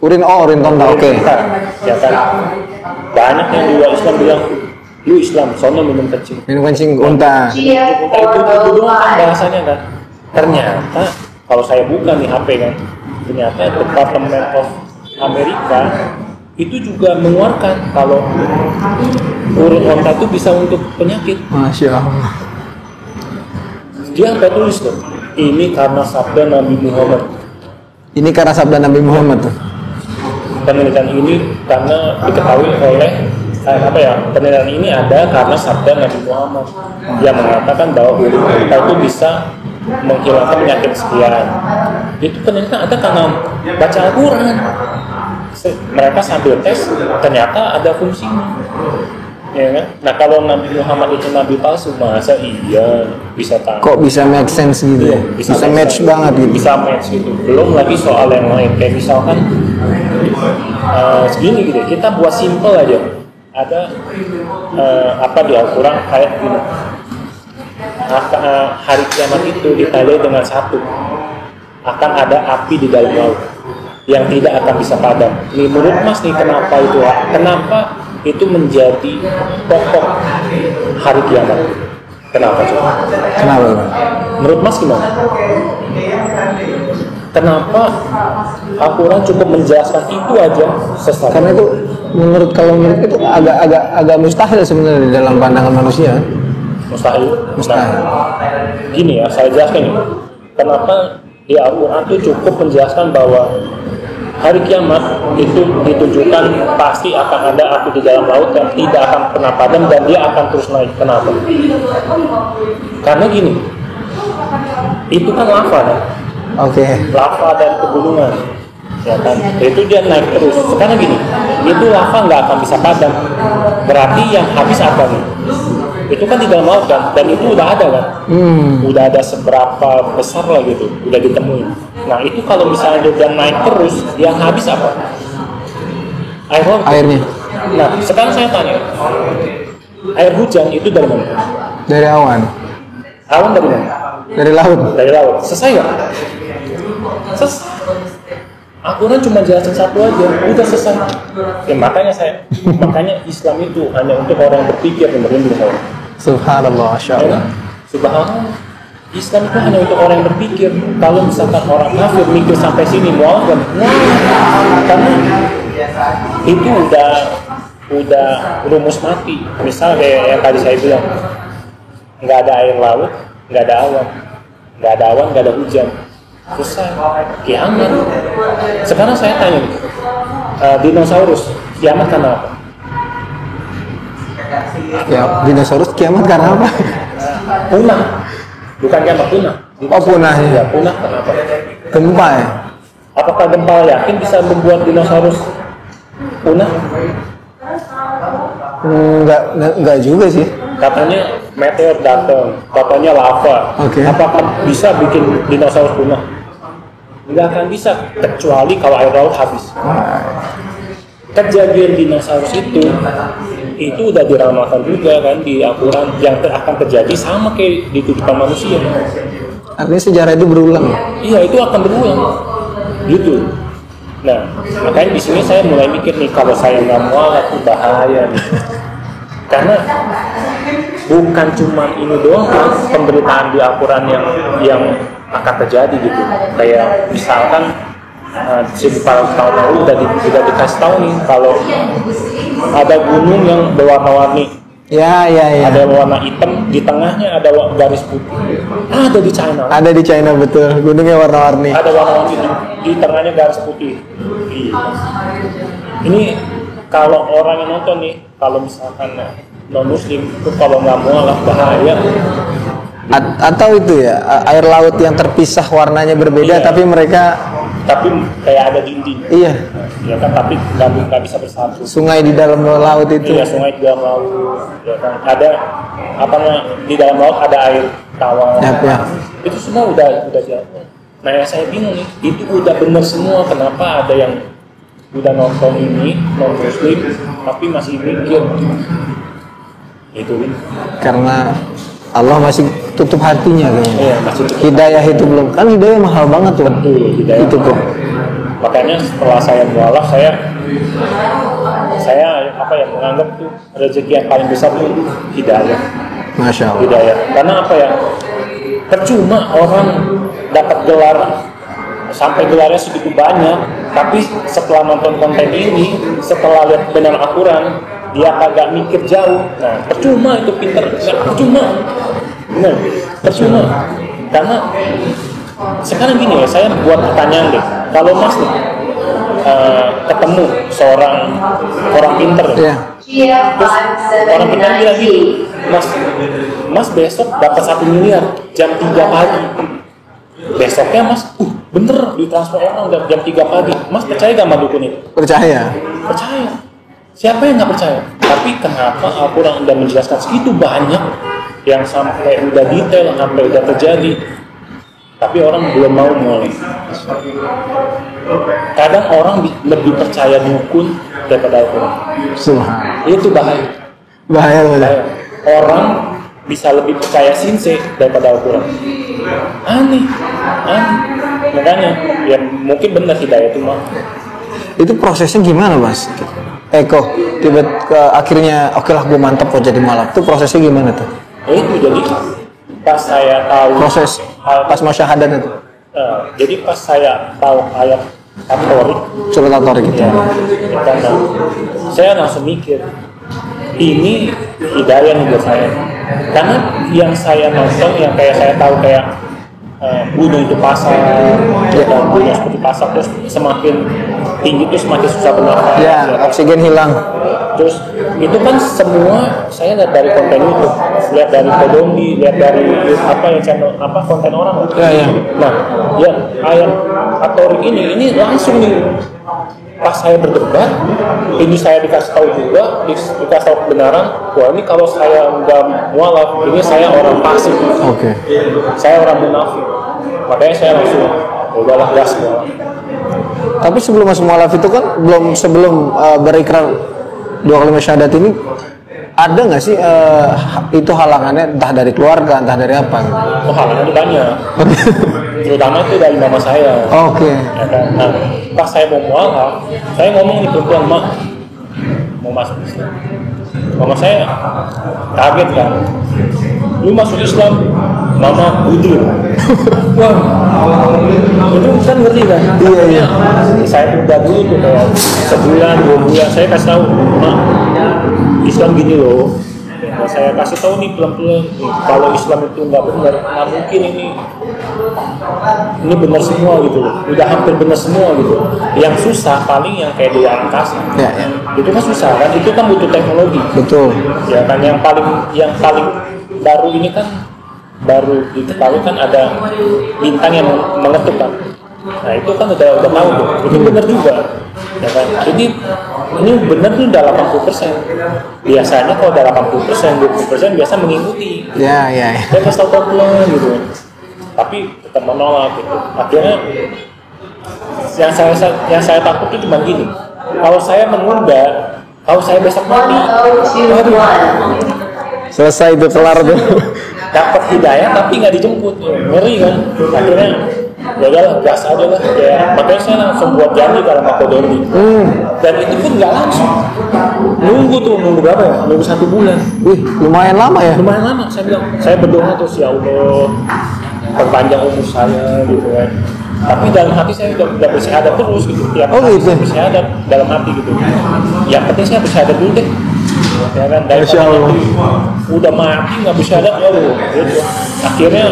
Urin onta. Oke. Ya kan. Banyak yang di luar Islam bilang, lu Islam, soalnya minum kencing. Minum kencing unta. Itu doang kan bahasanya kan. Ternyata kalau saya buka nih HP kan, ternyata Departemen of Amerika itu juga mengeluarkan kalau urin onta itu bisa untuk penyakit. Masya Allah. Dia sampai tulis tuh, ini karena sabda Nabi Muhammad. Ini karena sabda Nabi Muhammad tuh. Penelitian ini karena diketahui oleh penelitian ini ada karena sabda Nabi Muhammad yang mengatakan bahwa urin onta itu bisa menghilangkan penyakit sekian. Itu penelitian ada karena baca Al-Quran. Mereka sambil tes ternyata ada fungsinya, ya kan? Nah kalau Nabi Muhammad itu nabi palsu, masa iya bisa tahu? Kok bisa make sense gitu ya? Bisa match banget gitu. Bisa match gitu. Belum lagi soal yang lain kayak misalkan segini gitu. Kita buat simple aja. Ada di Al-Quran kayak gini. Hari kiamat itu ditandai dengan satu, akan ada api di dalam laut yang tidak akan bisa padam. Nih menurut Mas nih kenapa itu menjadi pokok hari kiamat? Kenapa coba? Kenapa? Menurut Mas gimana? Kenapa Al-Quran cukup menjelaskan itu aja sesuatu? Karena itu menurut itu agak mustahil sebenarnya di dalam pandangan manusia. Mustahil. Mustahil. Gini ya, saya jelaskan nih. Kenapa di Al-Quran itu cukup menjelaskan bahwa hari kiamat itu ditunjukkan pasti akan ada api di dalam laut yang tidak akan pernah padam dan dia akan terus naik. Kenapa? Karena gini, itu kan lava kan? Oke. Lava dan pegunungan, ya kan? Itu dia naik terus. Sekarang gini, itu lava nggak akan bisa padam. Berarti yang habis apa nih? Itu kan di dalam laut kan, dan itu udah ada kan? Udah ada seberapa besar lah gitu, udah ditemuin. Nah itu kalau misalnya dia udah naik terus, yang habis apa? Air laut. Airnya. Nah sekarang saya tanya, air hujan itu dari mana? Dari awan. Awan dari mana? Dari laut. Dari laut. Selesai nggak? Selesai. Al-Quran cuma jelasin satu aja, udah selesai. Ya makanya Islam itu hanya untuk orang yang berpikir dan berpikir. Subhanallah, Masya Allah. Subhanallah. Islam itu hanya untuk orang yang berpikir. Kalau misalkan orang kafir mikir sampai sini, mau kan? Karena itu udah rumus mati. Misal kayak yang tadi saya bilang, nggak ada air laut, nggak ada awan, nggak ada hujan. Selesai, kiamat. Sekarang saya tanya nih, dinosaurus kiamat karena apa? Ya, dinosaurus kiamat karena apa? Punah, bukan kiamat, punah. Oh, punah ya. Punah kenapa? Gempa ya? Apakah gempa yakin bisa membuat dinosaurus punah? Enggak juga sih. Katanya meteor datang, katanya lava. Oke. Apakah bisa bikin dinosaurus punah? Nggak akan bisa, kecuali kalau air laut habis. Kejadian dinosaurus itu udah diramalkan juga kan di Al-Quran, yang akan terjadi sama kayak di kehidupan manusia. Artinya sejarah itu berulang. Iya, itu akan berulang gitu. Nah, makanya di sini saya mulai mikir nih, kalau saya nggak mualaf itu bahaya nih. Karena bukan cuma ini doang kan pemberitaan di Al-Quran yang akan terjadi gitu. Kayak misalkan 1000 tahun lalu udah dikasih tahu nih kalau ada gunung yang berwarna-warni. Ya. Ada warna hitam, di tengahnya ada garis putih. Ada di China. Ada di China, betul. Gunungnya warna-warni. Ada warna-warni di tengahnya garis putih. Iya. Ini kalau orang yang nonton nih, kalau misalkan non muslim itu kalau nggak mualaf bahaya. Atau itu ya, air laut yang terpisah warnanya berbeda, Iya. tapi kayak ada dinding. Iya. Ya kan, tapi nggak bisa bersatu. Sungai di dalam laut itu. Iya, sungai di dalam laut. Ya kan, ada di dalam laut ada air tawar. Ya. Itu semua udah jatuh. Nah, yang saya bingung nih, itu udah bener semua, kenapa ada yang udah nonton ini non muslim tapi masih mikir itu nih? Karena Allah masih tutup hatinya kayaknya. Iya, masih tutup. Hidayah itu belum. Kan hidayah mahal banget tuh. Betul, hidayah. Itu tuh. Makanya setelah saya mualaf, saya menganggap tuh rezeki yang paling besar tuh hidayah. Masya Allah. Hidayah. Karena apa ya? Percuma orang dapat gelar sampai gelarnya segitu banyak, tapi setelah nonton konten ini, setelah lihat benar Al-Quran, dia kagak mikir jauh. Nah, percuma itu pinter, percuma. Benar, percuma. Karena sekarang gini ya, saya buat pertanyaan deh. Kalau Mas nih ketemu seorang orang pinter, terus orang pinter bilang gini, Mas besok dapat 1 miliar jam 3 pagi. Besoknya Mas, bener ditransfer orang jam 3 pagi. Mas percaya gak sama dukun itu? Percaya. Percaya. Siapa yang nggak percaya? Tapi kenapa Al-Quran udah menjelaskan segitu banyak yang sampai udah detail, sampai udah terjadi, tapi orang belum mau mulai. Kadang orang lebih percaya dukun daripada Al-Quran. Subhanallah. Itu bahaya. Bahaya. Orang bisa lebih percaya sinse daripada Al-Quran. Aneh. Makanya ya mungkin benar hidayah itu mah. Itu prosesnya gimana, Mas? Kok akhirnya oke lah gue mantap kok jadi malak. Itu prosesnya gimana tuh? Itu jadi pas saya tahu Proses pas mau syahadat itu. Jadi pas saya tahu ayat At-Tariq, Surat At-Tariq gitu. Saya langsung mikir, ini hidayah nih buat saya. Karena yang saya nonton, yang kayak saya tahu kayak gunung itu pasang, dan gunung seperti pasang, terus semakin tinggi itu semakin susah bernafas. Ya, oksigen hilang. Terus itu kan semua saya lihat dari konten YouTube, lihat dari Kodomi, lihat dari konten orang. Ya. Nah, ya ayat At-Tariq ini langsung nih pas saya berdebat, ini saya dikasih tahu juga, dikasih tahu kebenaran. Wah, ini kalau saya nggak mualaf, ini saya orang fasik. Oke. Saya orang munafik. Makanya saya langsung udahlah gas mualaf. Tapi sebelum masuk mualaf itu kan sebelum berikrar 2 kalimat syahadat ini ada nggak sih itu halangannya, entah dari keluarga, entah dari apa gitu? Oh, halangannya banyak. Terutama itu dari mama saya. Oke. Ya kan? Nah, pas saya mau mualaf, saya ngomong di perempuan, Mak, mau masuk Islam. Mama saya kaget kan, lu masuk Islam, mama budur. Wah, itu kan ngerti kan? Iya. Saya tunda dulu tuh kayak sebulan, 2 bulan, saya kasih tahu, Mak, Islam gini loh. Nah, saya kasih tahu nih pelan-pelan, kalau Islam itu nggak benar, nggak mungkin ini benar semua gitu loh, udah hampir benar semua gitu. Yang susah paling yang kayak di angkasa, Ya. itu kan susah kan, itu kan butuh teknologi. Betul. Ya kan, yang paling baru ini kan baru diketahui kan ada bintang yang mengetuk kan. Nah itu kan udah tahu tuh, itu benar juga. Ya kan, ini benar tuh udah 80%. Biasanya kalau udah 80%, 20% biasa mengikuti. Ya. Saya kasih tau pelan gitu, tapi tetap menolak gitu. Akhirnya yang saya takut itu cuma gini, kalau saya menunda, kalau saya besok mati, Selesai itu, kelar tuh. dapat hidayah tapi nggak dijemput, ngeri kan. Akhirnya ya udahlah gas aja lah ya, makanya saya langsung buat janji kalau mau Kodoni. Dan itu pun nggak langsung, nunggu berapa ya, nunggu 1 bulan. Wih, lumayan lama ya. Lumayan lama. Saya bilang, saya berdoa terus, ya Allah perpanjang umur saya gitu kan. Tapi dalam hati saya udah bersyahadat terus gitu, tiap hari gitu. bersyahadat dalam hati gitu. Yang penting saya bersyahadat dulu deh, ya kan. Masya Allah. Udah mati nggak bersyahadat, gitu. Akhirnya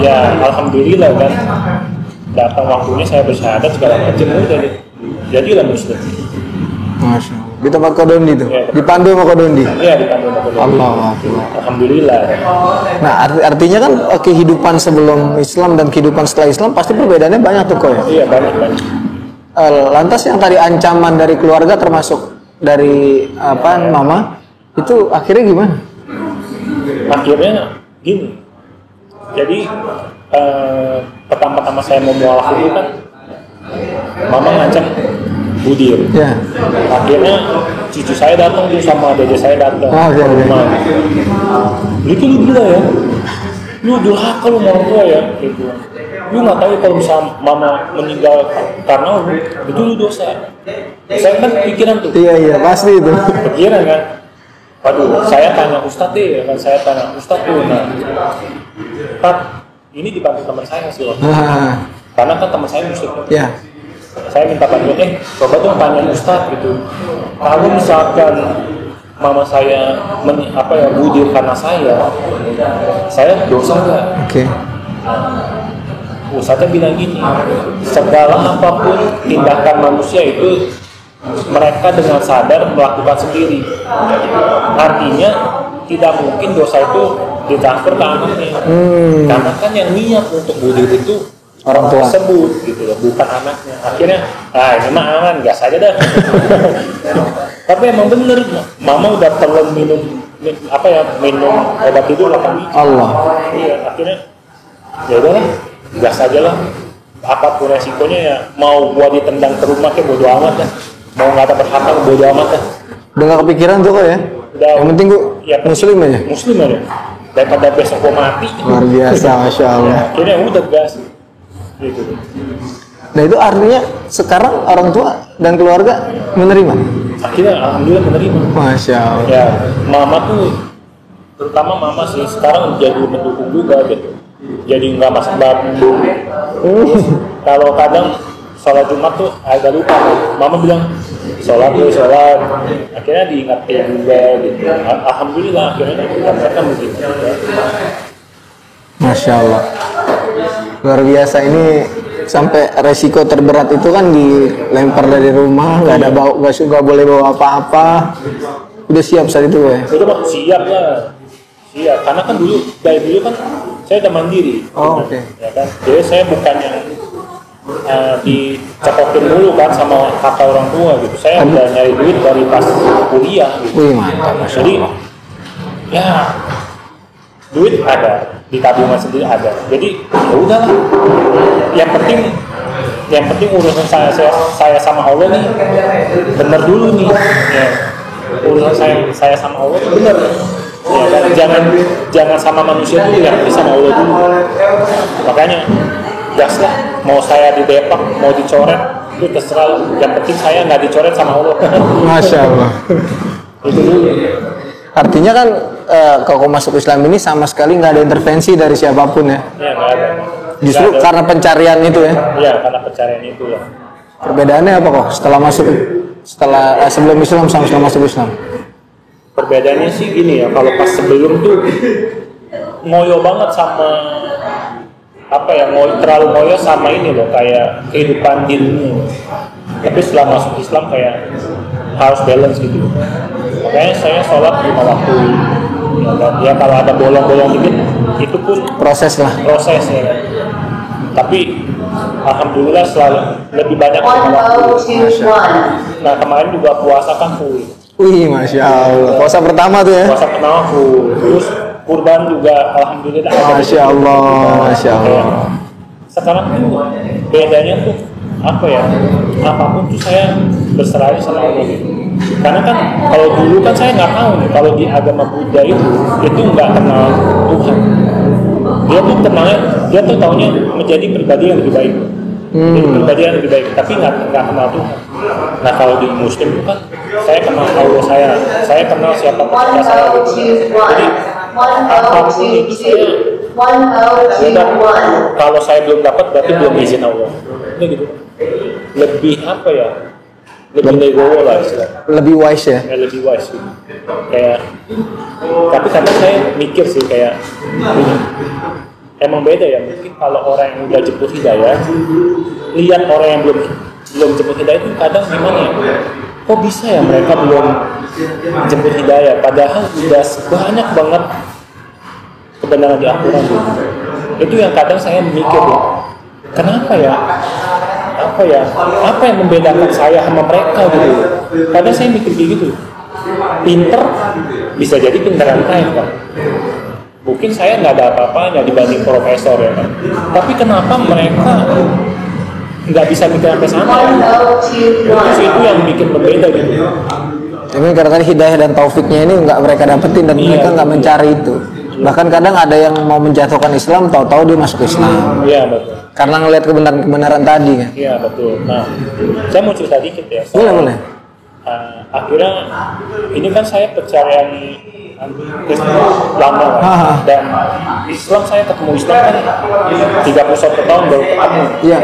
ya alhamdulillah kan, datang waktunya saya bersyahadat segala macam, udah deh. Jadilah muslim. Masya Allah. Di tempat Kodondi itu, Ya, dipandu sama Kodondi. Iya, dipandu sama Kodondi. Allah. Alhamdulillah. Nah, artinya kan kehidupan sebelum Islam dan kehidupan setelah Islam pasti perbedaannya banyak tuh kok ya. Iya, banyak. Lantas yang tadi ancaman dari keluarga termasuk dari mama itu akhirnya gimana? Akhirnya gini. Jadi pertama-tama saya mau mualaf itu kan mama ngancam budir. Ya. Akhirnya cucu saya datang tuh sama dede saya datang ke rumah. Itu lu gila ya, lu durhaka lu orang tua ya, gitu. Lu nggak tahu kalau misalnya mama meninggal karena lu, itu lu dosa. Saya kan pikiran tuh. Iya pasti itu. Pikiran kan. Waduh, saya tanya Ustadz deh, kan saya tanya Ustadz tuh, nah, Pak, ini dibantu teman saya sih loh. Karena kan teman saya muslim. Ya. Saya minta bantuan, coba dong tanya Ustadz gitu. Kalau misalkan mama saya budir karena saya dosa nggak? Oke. Ustadznya bilang gini, segala apapun tindakan manusia itu mereka dengan sadar melakukan sendiri. Artinya tidak mungkin dosa itu ditransfer ke anaknya. Karena kan yang niat untuk budir itu orang tua tersebut gitu loh, bukan anaknya. Akhirnya, ini mah aman, gas aja dah. Tapi emang bener, mama udah perlu minum obat tidur 8 biji. Allah. Iya, akhirnya ya udahlah, gas aja lah. Apapun resikonya ya, mau gua ditendang ke rumah kayak bodo amat dah. Mau nggak dapat harta bodo amat dah. Udah nggak kepikiran tuh kok ya? Udah, yang penting gua ya, muslim aja. Muslim aja. Daripada besok gua mati. Luar biasa, Masya Allah. Ya, akhirnya udah gas. Gitu. Nah itu artinya sekarang orang tua dan keluarga menerima? Akhirnya alhamdulillah menerima. Masya Allah. Ya, mama tuh, terutama mama sih sekarang jadi mendukung juga gitu. Jadi nggak masak batu. Kalau kadang sholat Jumat tuh agak lupa, mama bilang sholat. Akhirnya diingetin juga gitu. Alhamdulillah akhirnya mereka begitu. Masya Allah. Luar biasa, ini sampai resiko terberat itu kan dilempar dari rumah, nggak boleh bawa apa-apa. Udah siap saat itu ya? Udah mah siap lah, siap. Karena kan dari dulu kan saya udah mandiri. Oh, oke. Ya kan, jadi saya bukan yang dicekokin dulu kan sama kakak orang tua gitu. Saya udah nyari duit dari pas kuliah gitu. Wih mantap, Masya Jadi Allah. ya duit ada, di tabungan sendiri ada. Jadi ya udahlah. Yang penting urusan saya sama Allah nih bener dulu nih. Ya. Urusan saya sama Allah bener. Ya, jangan sama manusia dulu, yang penting sama Allah dulu. Makanya gas lah. Mau saya didepak, mau dicoret, itu terserah. Yang penting saya nggak dicoret sama Allah. Masya Allah. Itu dulu. Artinya kan kalau masuk Islam ini sama sekali nggak ada intervensi dari siapapun ya? Ya nggak ada. Justru Nggak ada. karena pencarian itu ya? Iya, karena pencarian itu ya. Perbedaannya apa kok sebelum Islam sama setelah masuk Islam? Perbedaannya sih gini ya, kalau pas sebelum tuh ngoyo banget sama terlalu ngoyo sama ini loh, kayak kehidupan di dunia. Tapi setelah masuk Islam kayak harus balance gitu. Makanya saya sholat 5 waktu. Ya kalau ada bolong-bolong dikit, itu pun Proses lah. proses ya kan. Tapi alhamdulillah selalu lebih banyak 5 waktu. Nah kemarin juga puasa kan full. Wih, Masya Allah. Puasa pertama tuh ya? Puasa pertama full. Terus kurban juga alhamdulillah ada. Masya Allah, Masya Allah. Sekarang tuh bedanya tuh apapun tuh saya berserah sama Allah gitu. Karena kan kalau dulu kan saya nggak tahu nih, kalau di agama Buddha itu nggak kenal Tuhan. dia tuh taunya menjadi pribadi yang lebih baik. Jadi pribadi yang lebih baik, tapi nggak kenal Tuhan. Nah kalau di Muslim itu kan saya kenal Allah saya kenal siapa pencipta saya gitu. Jadi apapun itu saya kalau saya belum dapat berarti belum izin Allah. Ini gitu. Lebih apa ya? Lebih legowo lah istilahnya. Lebih wise ya. Lebih wise gitu. Kayak tapi kadang saya mikir sih kayak emang beda ya, mungkin kalau orang yang udah jemput hidayah lihat orang yang belum jemput hidayah itu kadang gimana ya, kok bisa ya mereka belum jemput hidayah padahal udah banyak banget kebenaran di Al-Quran gitu. Itu yang kadang saya mikir ya, kenapa ya, apa yang membedakan saya sama mereka gitu. Kadang saya mikir gitu, pinter bisa jadi pinteran lain kan, mungkin saya nggak ada apa-apanya dibanding profesor ya kan. Tapi kenapa mereka nggak bisa mikir sampai sana ya? Itu yang bikin berbeda gitu. Tapi karena tadi hidayah dan taufiknya ini nggak mereka dapetin dan mereka nggak mencari itu. Bahkan kadang ada yang mau menjatuhkan Islam, tahu-tahu dia masuk Islam. Iya betul. Karena ngelihat kebenaran tadi kan. Iya betul. Nah, saya mau cerita dikit ya. Boleh. Akhirnya ini kan saya pencarian Kristen lama kan, dan Islam saya ketemu Islam kan 31 tahun baru ketemu. Iya.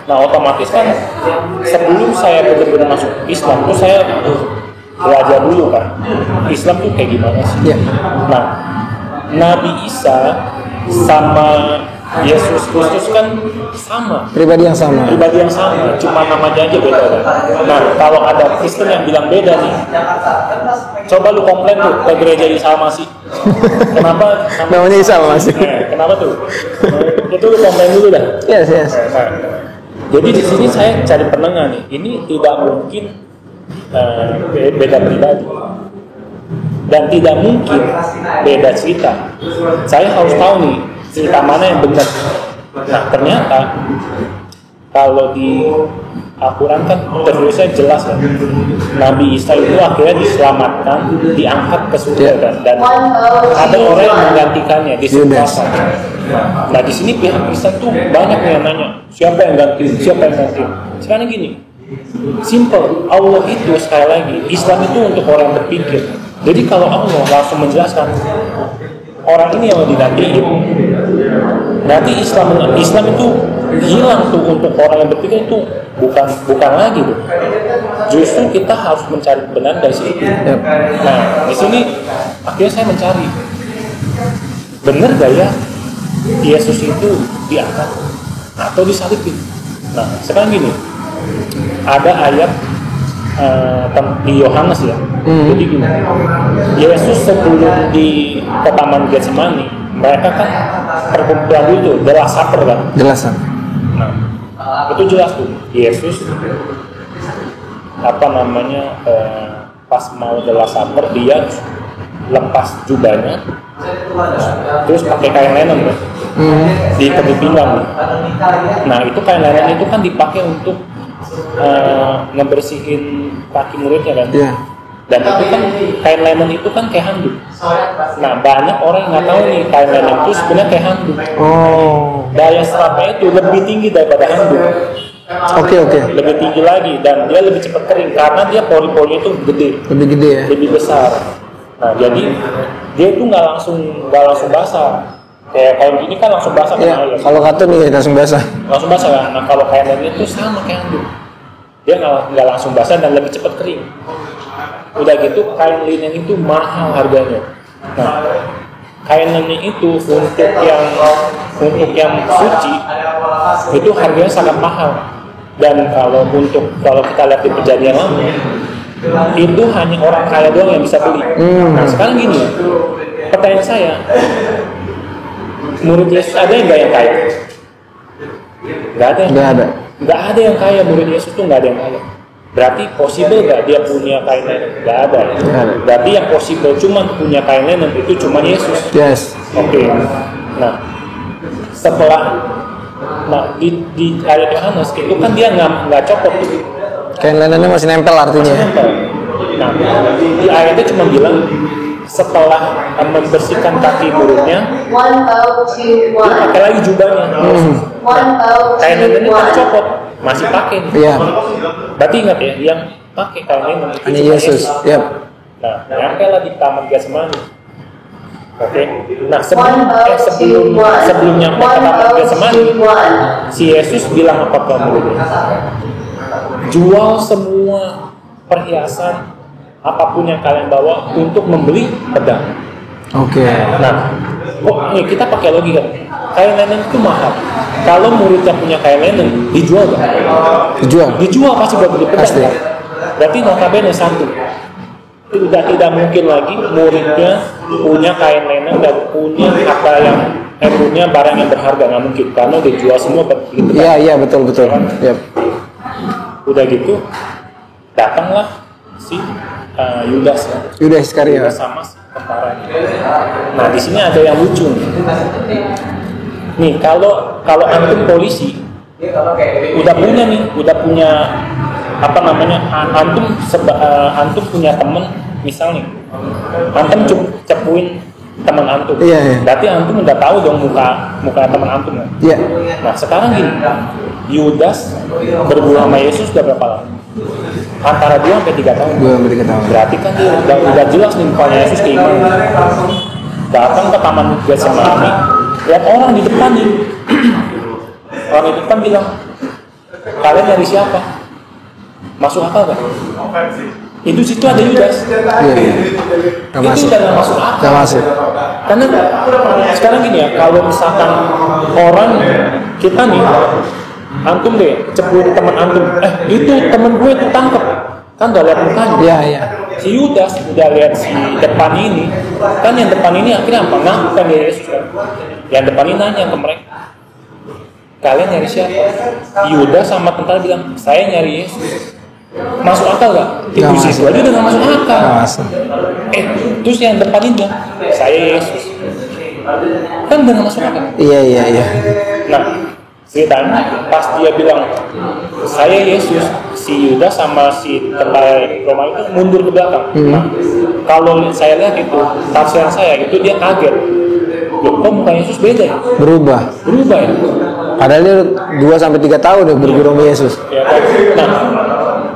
Nah otomatis kan sebelum saya benar-benar masuk Islam tuh saya belajar dulu kan Islam tuh kayak gimana sih. Iya. Nah Nabi Isa sama Yesus Kristus kan sama, Pribadi yang sama, cuma namanya aja beda kan. Nah kalau ada Kristen yang bilang beda nih, coba lu komplain tuh ke gereja Isa Masih. Kenapa namanya Isa Masih? Kenapa tuh? Itu lu komplain dulu dah. Yes. Nah, jadi di sini saya cari penengah nih. Ini tidak mungkin beda pribadi. Dan tidak mungkin beda cerita. Saya harus tahu nih cerita mana yang benar. Nah ternyata kalau di Al-Quran kan tertulisnya jelas ya, Nabi Isa itu akhirnya diselamatkan, diangkat ke surga kan, dan ada orang yang menggantikannya di surga. Nah di sini pihak Kristen tuh banyak yang nanya siapa yang ganti. Sekarang gini, simple, Allah itu sekali lagi Islam itu untuk orang berpikir. Jadi kalau Allah langsung menjelaskan orang ini yang digantiin, nanti Islam itu hilang tuh untuk orang yang berpikir itu bukan lagi tuh. Justru kita harus mencari kebenaran dari situ. Nah di sini akhirnya saya mencari benar gak ya Yesus itu diangkat atau disalibin. Nah sekarang gini, ada ayat di Yohanes ya. Jadi gini, Yesus sebelum di ke Taman Getsemani, mereka kan perkumpulan itu The Last Supper kan. Jelasan. Nah, itu jelas tuh Yesus pas mau The Last Supper dia lepas jubahnya, terus pakai kain linen kan, diikat di pinggang. Nah itu kain linen itu kan dipakai untuk ngebersihin kaki muridnya kan. Iya. Dan itu kan kain linen itu kan kayak handuk. Nah banyak orang yang nggak tahu nih kain linen itu sebenarnya kayak handuk. Oh. Daya serapnya itu lebih tinggi daripada handuk. Oke. Lebih tinggi lagi dan dia lebih cepat kering karena dia pori-porinya itu gede. Lebih gede ya. Lebih besar. Nah jadi dia itu nggak langsung basah. Kayak kain gini kan langsung basah Iya. kan. Kalau katun nih langsung basah. Langsung basah kan. Nah kalau kain linen itu sama kayak handuk. Dia nggak langsung basah dan lebih cepat kering. Udah gitu kain linen itu mahal harganya. Nah, kain linen itu untuk yang suci itu harganya sangat mahal. Dan kalau kita lihat di perjanjian lama itu hanya orang kaya doang yang bisa beli. Nah sekarang gini, pertanyaan saya, murid Yesus ada yang nggak yang kaya? Nggak ada. Nggak ada yang kaya, murid Yesus tuh nggak ada yang kaya. Berarti possible nggak dia punya kain linen? Nggak ada. Berarti yang possible cuma punya kain linen itu cuma Yesus. Yes. Oke. Nah, di ayat Yohanes itu kan dia nggak copot tuh. Kain linennya masih nempel artinya. Nah, di ayatnya cuma bilang setelah membersihkan kaki muridnya, dia pakai lagi jubahnya. Kain linen itu dicopot, masih pakai. Iya. Berarti ingat ya, yang pakai kain linen itu Hanya cuma Yesus. Yap. Nah, nyampe lah di Taman Getsemani. Oke. Nah, sebelum nyampe ke Taman Getsemani, si Yesus bilang apa ke muridnya? Jual semua perhiasan apapun yang kalian bawa untuk membeli pedang. Oke. Nah, kok nih kita pakai logika. Kain linen itu mahal. Kalau muridnya punya kain linen, dijual nggak? Dijual pasti buat beli pedang. Pasti. Kan? Berarti notabene satu. Tidak mungkin lagi muridnya punya kain linen dan punya apa yang punya barang yang berharga, nggak mungkin karena dijual semua buat beli pedang. Iya betul. Yap. Udah gitu datanglah si Yudas ya. Yudas Iskariot sama si tentaranya. Nah di sini ada yang lucu nih. Nih kalau antum polisi udah punya apa namanya, antum punya temen misalnya, antum cepuin teman antum. Iya. Berarti antum udah tahu dong muka teman antum kan? Iya. Nah sekarang gini, Yudas berguru sama Yesus udah berapa lama? Antara 2 sampai 3 tahun. 2 sampai 3 tahun. Berarti kan dia udah jelas nih mukanya Yesus keimanan. Datang ke Taman Getsemani, lihat orang di depan nih. Orang di depan bilang, kalian nyari siapa? Masuk akal gak? Itu situ ada Yudas. Iya. Gak itu masuk. udah gak masuk akal. Gak masuk. Karena sekarang gini ya, kalau misalkan orang kita nih, antum deh cepuin teman antum, itu temen gue tuh tangkep, kan udah lihat mukanya. Iya. Si Yudas udah lihat si depan ini, kan yang depan ini akhirnya apa? Ngaku kan dia Yesus kan. Yang depan ini nanya ke mereka, kalian nyari siapa? Yudas sama tentara bilang, saya nyari Yesus. Masuk akal gak? Itu situ aja udah gak masuk akal. Gak masuk. Terus yang depan ini bilang, saya Yesus. Kan udah gak masuk akal. Iya. Nah, ceritanya pas dia bilang saya Yesus, si Yudas sama si tentara Roma itu mundur ke belakang. Nah, kalau saya lihat itu tafsiran saya itu dia kaget. Loh, kok muka Yesus beda ya? Berubah ya? Padahal dia 2 sampai 3 tahun udah berguru sama Yesus. Ya, kan? Nah,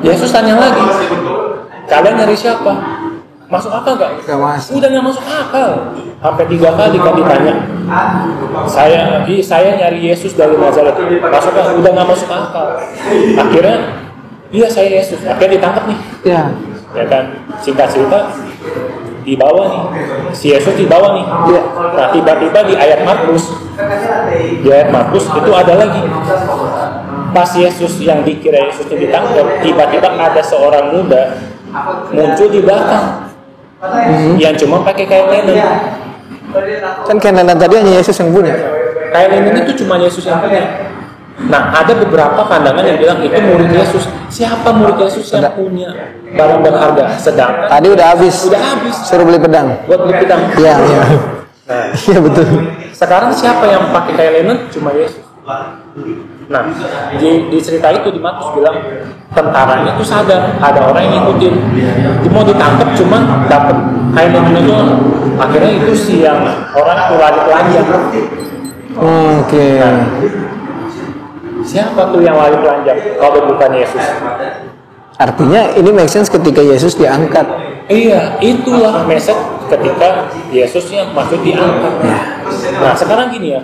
Yesus tanya lagi, kalian nyari siapa? Masuk akal gak? Gak masuk. Udah gak masuk akal. Sampai 3 kali kan ditanya. Saya nyari Yesus dari Nazaret. Masuk akal? Udah gak masuk akal. Akhirnya, iya saya Yesus. Akhirnya ditangkap nih. Iya. Ya kan? Singkat cerita, dibawa nih. Si Yesus dibawa nih. Iya. Nah tiba-tiba di ayat Markus itu ada lagi. Pas Yesus yang dikira Yesus itu ditangkap, tiba-tiba ada seorang muda muncul di belakang. Yang cuma pakai kain linen. Kan kain linen tadi hanya Yesus yang punya. Kain linen itu cuma Yesus yang punya. Nah, ada beberapa pandangan yang bilang itu murid Yesus. Siapa murid Yesus yang punya barang berharga? Sedangkan tadi udah habis. Suruh beli pedang. Buat beli pedang. Iya. Nah, iya betul. Sekarang siapa yang pakai kain linen? Cuma Yesus. Nah, di cerita itu di Markus bilang tentaranya itu sadar ada orang yang ngikutin. Dia mau ditangkap cuma dapat kain linen itu. Akhirnya itu si yang orang itu lari telanjang. Oke. Nah, siapa tuh yang lari telanjang kalau bukan Yesus? Artinya ini make sense ketika Yesus diangkat. Iya, itulah message ketika Yesusnya maksud diangkat. Nah, sekarang gini ya.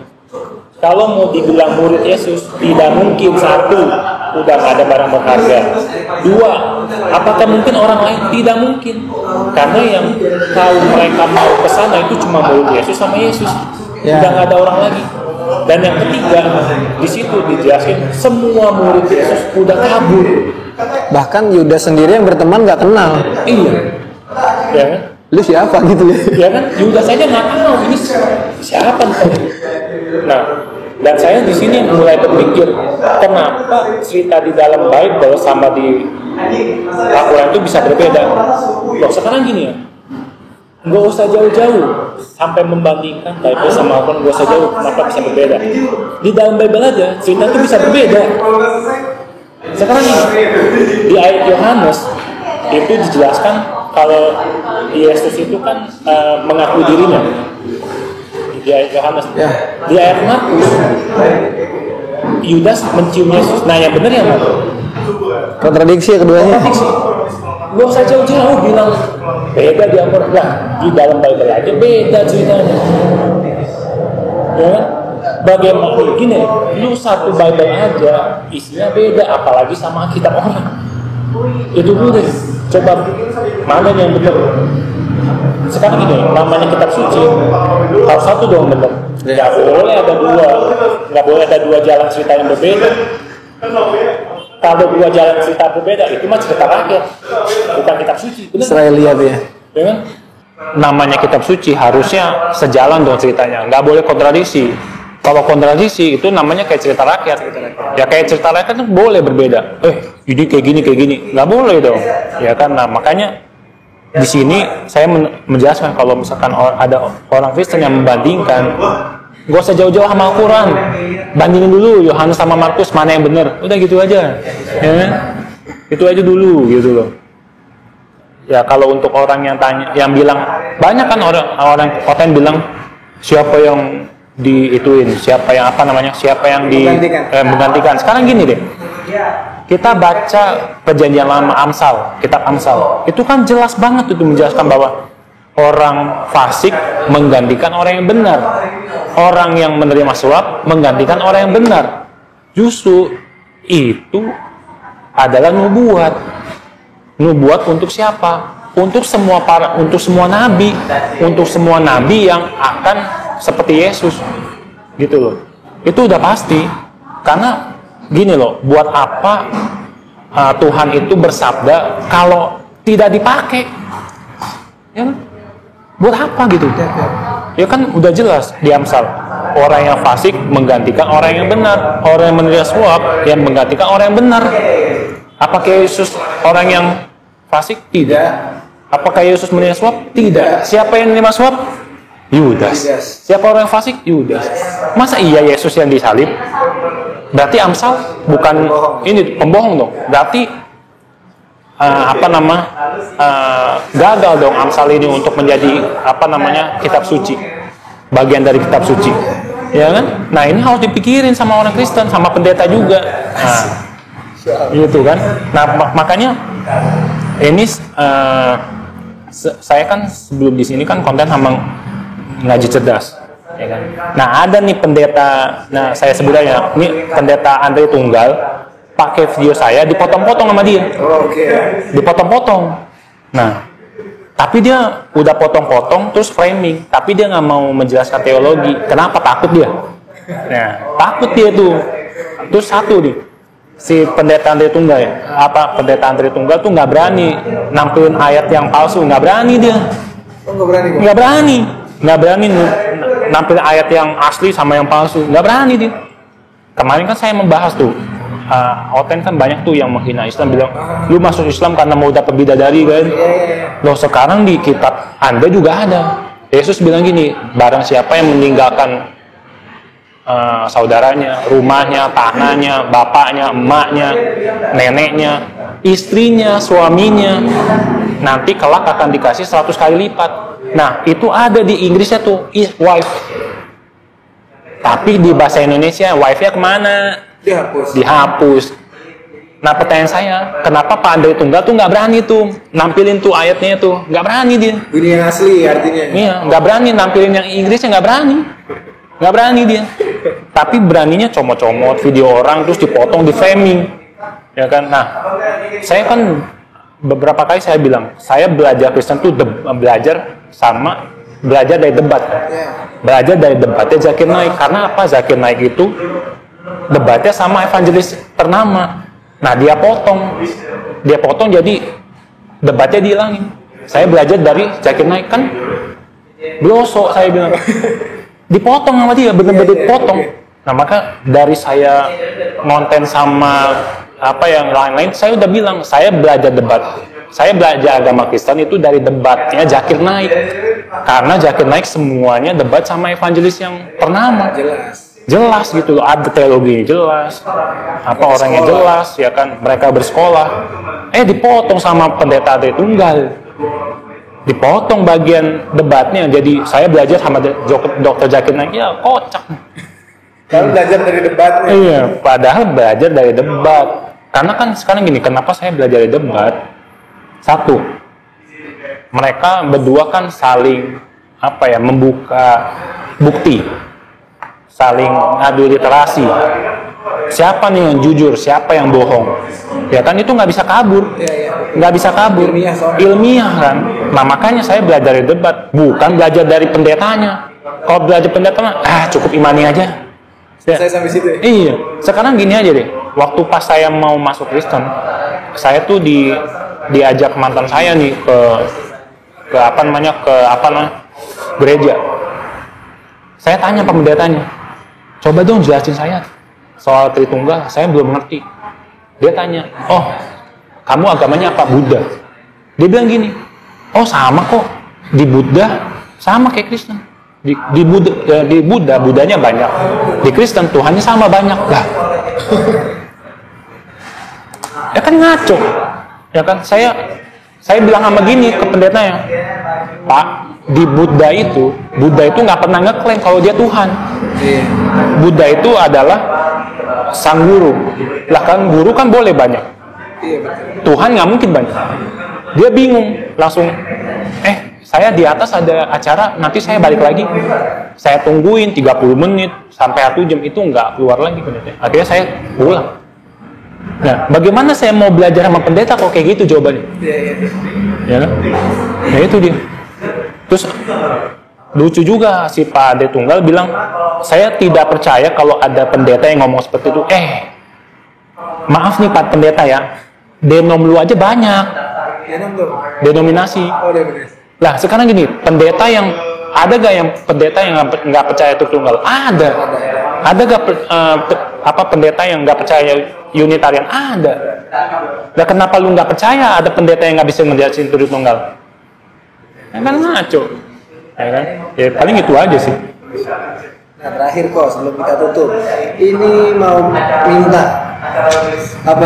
Kalau mau dibilang murid Yesus, tidak mungkin satu, udah gak ada barang berharga. 2, apakah mungkin orang lain? Tidak mungkin. Karena yang kalau mereka mau ke sana itu cuma murid Yesus sama Yesus. Udah gak ada orang lagi. Dan yang ketiga, di situ dijelasin semua murid Yesus udah kabur. Bahkan Yudas sendiri yang berteman gak kenal. Iya. Ya kan? Lu siapa gitu ya? Ya kan? Yudas saja nggak tahu ini siapa nih. Nah, dan saya di sini mulai berpikir kenapa cerita di dalam Bible sama di Al-Quran itu bisa berbeda. Loh, sekarang gini ya, nggak usah jauh-jauh sampai membandingkan Bible sama Al-Quran, nggak usah jauh, kenapa bisa berbeda? Di dalam Bible aja cerita itu bisa berbeda. Sekarang ini di ayat Yohanes itu dijelaskan kalau Yesus itu kan mengaku dirinya di ayat Yohanes, di ayat Markus Yudas mencium Yesus. Nah yang benar yang mana? Kontradiksi ya keduanya. Gak usah jauh-jauh bilang beda di Al-Quran. Nah, di dalam Bible aja beda ceritanya. Ya kan? Bagaimana gini, lu satu Bible aja isinya beda, apalagi sama kitab orang. Itu dulu deh. Coba mana yang benar? Sekarang gini, namanya kitab suci. Harus satu dong benar. Nggak boleh ada dua. Nggak boleh ada dua jalan cerita yang berbeda. Kalau dua jalan cerita berbeda, itu mah cerita rakyat, bukan kitab suci. Benar? Saya lihat ya. Ya kan? Namanya kitab suci harusnya sejalan dong ceritanya, nggak boleh kontradiksi. Kalau kontradiksi itu namanya kayak cerita rakyat. Ya kayak cerita rakyat itu boleh berbeda. Ini kayak gini, nggak boleh dong. Ya kan? Nah makanya di sini saya menjelaskan kalau misalkan ada orang Kristen yang membandingkan, gak usah jauh-jauh sama Al-Quran, bandingin dulu Yohanes sama Markus mana yang benar, udah gitu aja, ya kan? Itu aja dulu gitu loh. Ya kalau untuk orang yang tanya, yang bilang banyak kan orang bilang siapa yang diituin, siapa yang siapa yang menggantikan. Sekarang gini deh, kita baca perjanjian lama kitab Amsal, itu kan jelas banget itu menjelaskan bahwa orang fasik menggantikan orang yang benar, orang yang menerima suap menggantikan orang yang benar. Justru itu adalah nubuat untuk siapa? Untuk semua nabi, untuk semua nabi yang akan seperti Yesus, gitu loh. Itu udah pasti, karena gini loh, buat apa Tuhan itu bersabda kalau tidak dipakai? Ya kan? Buat apa gitu? Ya kan udah jelas di Amsal, orang yang fasik menggantikan orang yang benar, orang yang menerima suap yang menggantikan orang yang benar. Apakah Yesus orang yang fasik? Tidak. Apakah Yesus menerima suap? Tidak. Siapa yang menerima suap? Yudas. Siapa orang yang fasik? Yudas. Masa iya Yesus yang disalib? Berarti Amsal bukan ini pembohong dong. Berarti gagal dong Amsal ini untuk menjadi kitab suci, bagian dari kitab suci, ya kan? Nah ini harus dipikirin sama orang Kristen, sama pendeta juga. Nah, gitu kan? Nah makanya ini saya kan sebelum di sini kan konten sama ngaji cerdas, ya kan? Nah ada nih pendeta, nah saya sebut aja, ini pendeta Andre Tunggal, pakai video saya dipotong-potong sama dia. Dipotong-potong. Nah, tapi dia udah potong-potong terus framing, tapi dia nggak mau menjelaskan teologi. Kenapa? Takut dia. Nah, takut dia tuh. Terus satu nih, si pendeta Andre Tunggal pendeta Andre Tunggal tuh nggak berani nampilin ayat yang palsu, nggak berani dia. Nggak berani nampilin ayat yang asli sama yang palsu, nggak berani dia. Kemarin kan saya membahas tuh. Oten kan banyak tuh yang menghina Islam, bilang lu masuk Islam karena mau dapat bidadari kan. Loh sekarang di kitab Anda juga ada. Yesus bilang gini, barang siapa yang meninggalkan saudaranya, rumahnya, tanahnya, bapaknya, emaknya, neneknya, istrinya, suaminya, nanti kelak akan dikasih 100 kali lipat. Nah itu ada di Inggrisnya tuh, wife. Tapi di bahasa Indonesia wife-nya kemana? Dihapus. Nah pertanyaan saya, kenapa Pak Andre Tunggal tuh nggak berani tuh nampilin tuh ayatnya tuh, nggak berani dia. Ini yang asli artinya. Iya, nggak berani nampilin yang Inggrisnya, nggak berani dia. Tapi beraninya comot-comot video orang terus dipotong, di framing, ya kan. Nah, saya kan beberapa kali saya bilang, saya belajar Kristen tuh belajar dari debat. Belajar dari debatnya Zakir Naik. Karena apa? Zakir Naik itu debatnya sama evangelis ternama. Nah dia potong jadi debatnya dihilangin. Saya belajar dari Zakir Naik kan, blosok saya bilang, dipotong sama dia, bener-bener dipotong. Nah maka dari saya ngonten sama yang lain-lain, saya udah bilang saya belajar debat, saya belajar agama Kristen itu dari debatnya Zakir Naik. Karena Zakir Naik semuanya debat sama evangelis yang ternama. Jelas gitu loh, ada teologi jelas, orangnya jelas, ya kan, mereka bersekolah. Dipotong sama pendeta Andre Tunggal, Dipotong bagian debatnya, jadi saya belajar sama Dr. Zakir Naik, ya kocak. Kalau belajar dari debat. Iya, padahal belajar dari debat. Karena kan sekarang gini, kenapa saya belajar dari debat? Satu, mereka berdua kan saling membuka bukti, saling adu literasi. Siapa nih yang jujur, siapa yang bohong? Ya kan itu nggak bisa kabur, nggak bisa kabur, ilmiah kan. Nah makanya saya belajar dari debat, bukan belajar dari pendetanya. Kalau belajar pendetanya, cukup imani aja. Saya sampai situ. Ya? Iya, sekarang gini aja deh. Waktu pas saya mau masuk Kristen, saya tuh diajak mantan saya nih ke gereja. Saya tanya pendetanya, coba dong jelasin saya soal Tritunggal, saya belum ngerti. Dia tanya, oh kamu agamanya apa? Buddha. Dia bilang gini, oh sama kok, di Buddha sama kayak Kristen. Di Buddha Buddhanya banyak, di Kristen Tuhannya sama banyak lah. Ya kan ngaco, ya kan. Saya bilang sama gini ke pendetanya, Pak, di Buddha itu nggak pernah ngeklaim kalau dia Tuhan. Buddha itu adalah sang guru. Lah kan guru kan boleh banyak. Tuhan nggak mungkin banyak. Dia bingung, langsung, saya di atas ada acara, nanti saya balik lagi. Saya tungguin 30 menit sampai 1 jam itu nggak keluar lagi pendeta. Akhirnya saya pulang. Nah, bagaimana saya mau belajar sama pendeta kalau kayak gitu jawabannya? Ya kan? Nah itu dia. Terus lucu juga si Pak Ade Tunggal bilang, saya tidak percaya kalau ada pendeta yang ngomong seperti itu. Maaf nih Pak Pendeta ya, denom lu aja banyak. Denominasi. Lah sekarang gini, pendeta yang ada gak yang pendeta yang nggak percaya Tritunggal? Ada gak pendeta yang nggak percaya Unitarian? Ada. Lah kenapa lu nggak percaya ada pendeta yang nggak bisa ngejelasin Tritunggal? Ya kan ngaco, ya kan? Ya paling itu aja sih. Nah terakhir kok sebelum kita tutup, ini mau minta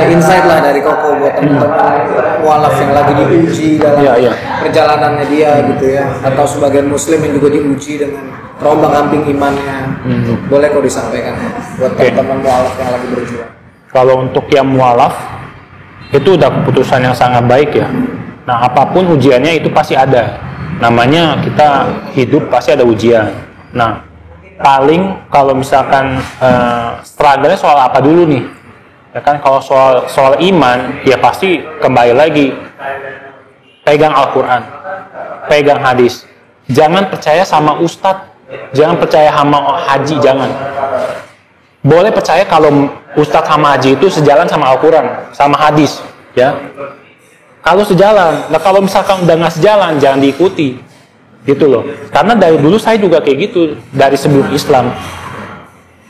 insight lah dari Koko buat teman-teman mualaf yang lagi diuji dalam perjalanannya dia gitu ya, atau sebagian Muslim yang juga diuji dengan terombang-ambing imannya. Boleh kok disampaikan buat teman-teman mualaf yang lagi berjuang. Kalau untuk yang mualaf itu udah keputusan yang sangat baik ya. Nah apapun ujiannya itu pasti ada. Namanya kita hidup pasti ada ujian. Nah paling kalau misalkan struggle-nya soal apa dulu nih? Ya kan kalau soal iman ya pasti kembali lagi pegang Al-Quran, pegang hadis. Jangan percaya sama ustadz, jangan percaya sama haji, jangan. Boleh percaya kalau ustadz sama haji itu sejalan sama Al-Quran, sama hadis, ya. Kalau sejalan, nah kalau misalkan udah nggak sejalan, jangan diikuti, gitu loh. Karena dari dulu saya juga kayak gitu, dari sebelum Islam.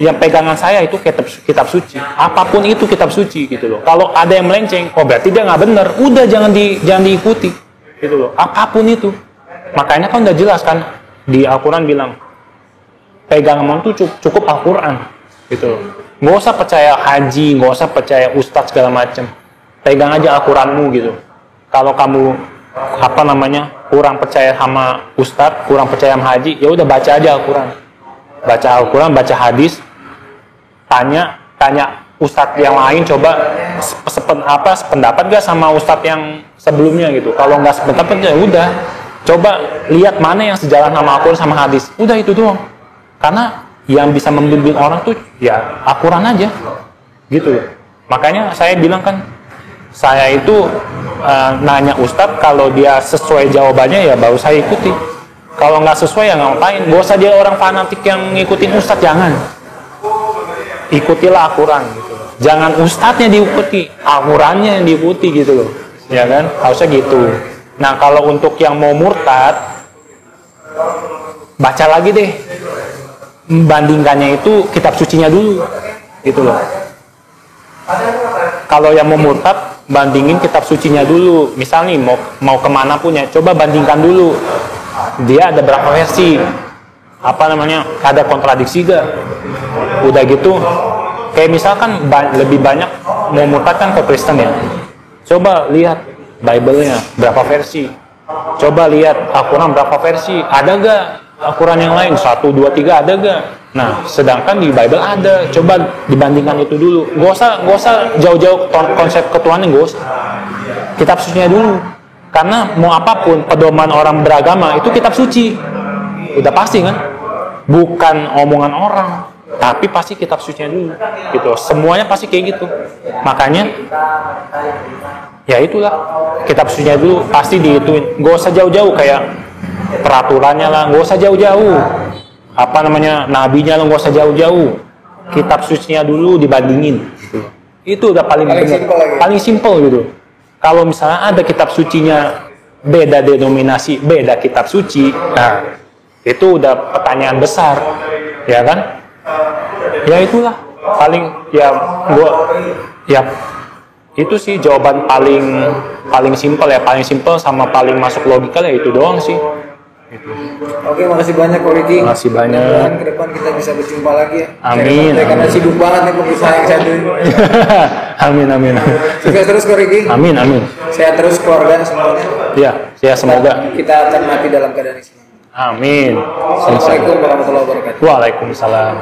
Yang pegangan saya itu kitab suci, apapun itu kitab suci, gitu loh. Kalau ada yang melenceng, berarti dia nggak benar. Udah jangan diikuti, gitu loh. Apapun itu. Makanya kan udah jelas kan di Al-Quran bilang pegangan itu cukup Al-Quran, gitu loh. Nggak usah percaya haji, nggak usah percaya ustadz segala macem. Pegang aja Al-Quranmu gitu. Kalau kamu kurang percaya sama ustadz, kurang percaya sama haji, ya udah baca aja Al-Quran. Baca Al-Quran, baca hadis, tanya ustadz yang lain, coba sependapat gak sama ustadz yang sebelumnya gitu. Kalau nggak sependapat ya udah, coba lihat mana yang sejalan sama Al-Quran sama hadis. Udah itu doang. Karena yang bisa membimbing orang tuh ya Al-Quran aja, gitu. Makanya saya bilang kan, saya itu nanya ustadz, kalau dia sesuai jawabannya ya baru saya ikuti. Kalau nggak sesuai ya ngapain? Gak usah dia orang fanatik yang ngikutin ustadz, jangan. Ikutilah Al-Quran gitu. Jangan ustadznya diikuti, Al-Qurannya yang diikuti gitu loh. Ya kan? Harusnya gitu. Nah kalau untuk yang mau murtad, baca lagi deh. Bandingkannya itu kitab sucinya dulu. Gitu loh. Kalau yang mau murtad, bandingin kitab sucinya dulu. Misal nih mau kemana pun ya, coba bandingkan dulu. Dia ada berapa versi? Ada kontradiksi gak? Udah gitu, kayak misalkan lebih banyak mau murtad kan ke Kristen ya. Coba lihat Bible-nya berapa versi. Coba lihat Al-Quran berapa versi, ada gak Al-Quran yang lain 1, 2, 3 ada gak? Nah, sedangkan di Bible ada. Coba dibandingkan itu dulu. Gak usah jauh-jauh konsep ketuhanan, gak usah. Kitab sucinya dulu. Karena mau apapun pedoman orang beragama itu kitab suci. Udah pasti kan? Bukan omongan orang, tapi pasti kitab sucinya dulu. Gitu. Semuanya pasti kayak gitu. Makanya ya itulah, kitab sucinya dulu pasti dihituin. Gak usah jauh-jauh kayak peraturannya lah, gak usah jauh-jauh. Nabinya lah, gak usah jauh-jauh. Kitab sucinya dulu dibandingin. Gitu. Itu udah paling benar, paling simple gitu. Kalau misalnya ada kitab sucinya beda denominasi, beda kitab suci, nah itu udah pertanyaan besar, ya kan? Ya itulah paling itu sih jawaban paling simpel ya, paling simpel sama paling masuk logika ya, itu doang sih. Gitu. Oke, makasih banyak Ko Riki. Makasih banyak. Mudah-mudahan ke depan kita bisa berjumpa lagi ya. Amin. Karena sibuk banget nih pengusaha yang satu ini. Amin. Sukses terus Ko Riki. Amin. Sehat terus keluarga semuanya. Ya semoga kita akan mati dalam keadaan Islam. Amin. Assalamualaikum warahmatullahi wabarakatuh. Waalaikumsalam.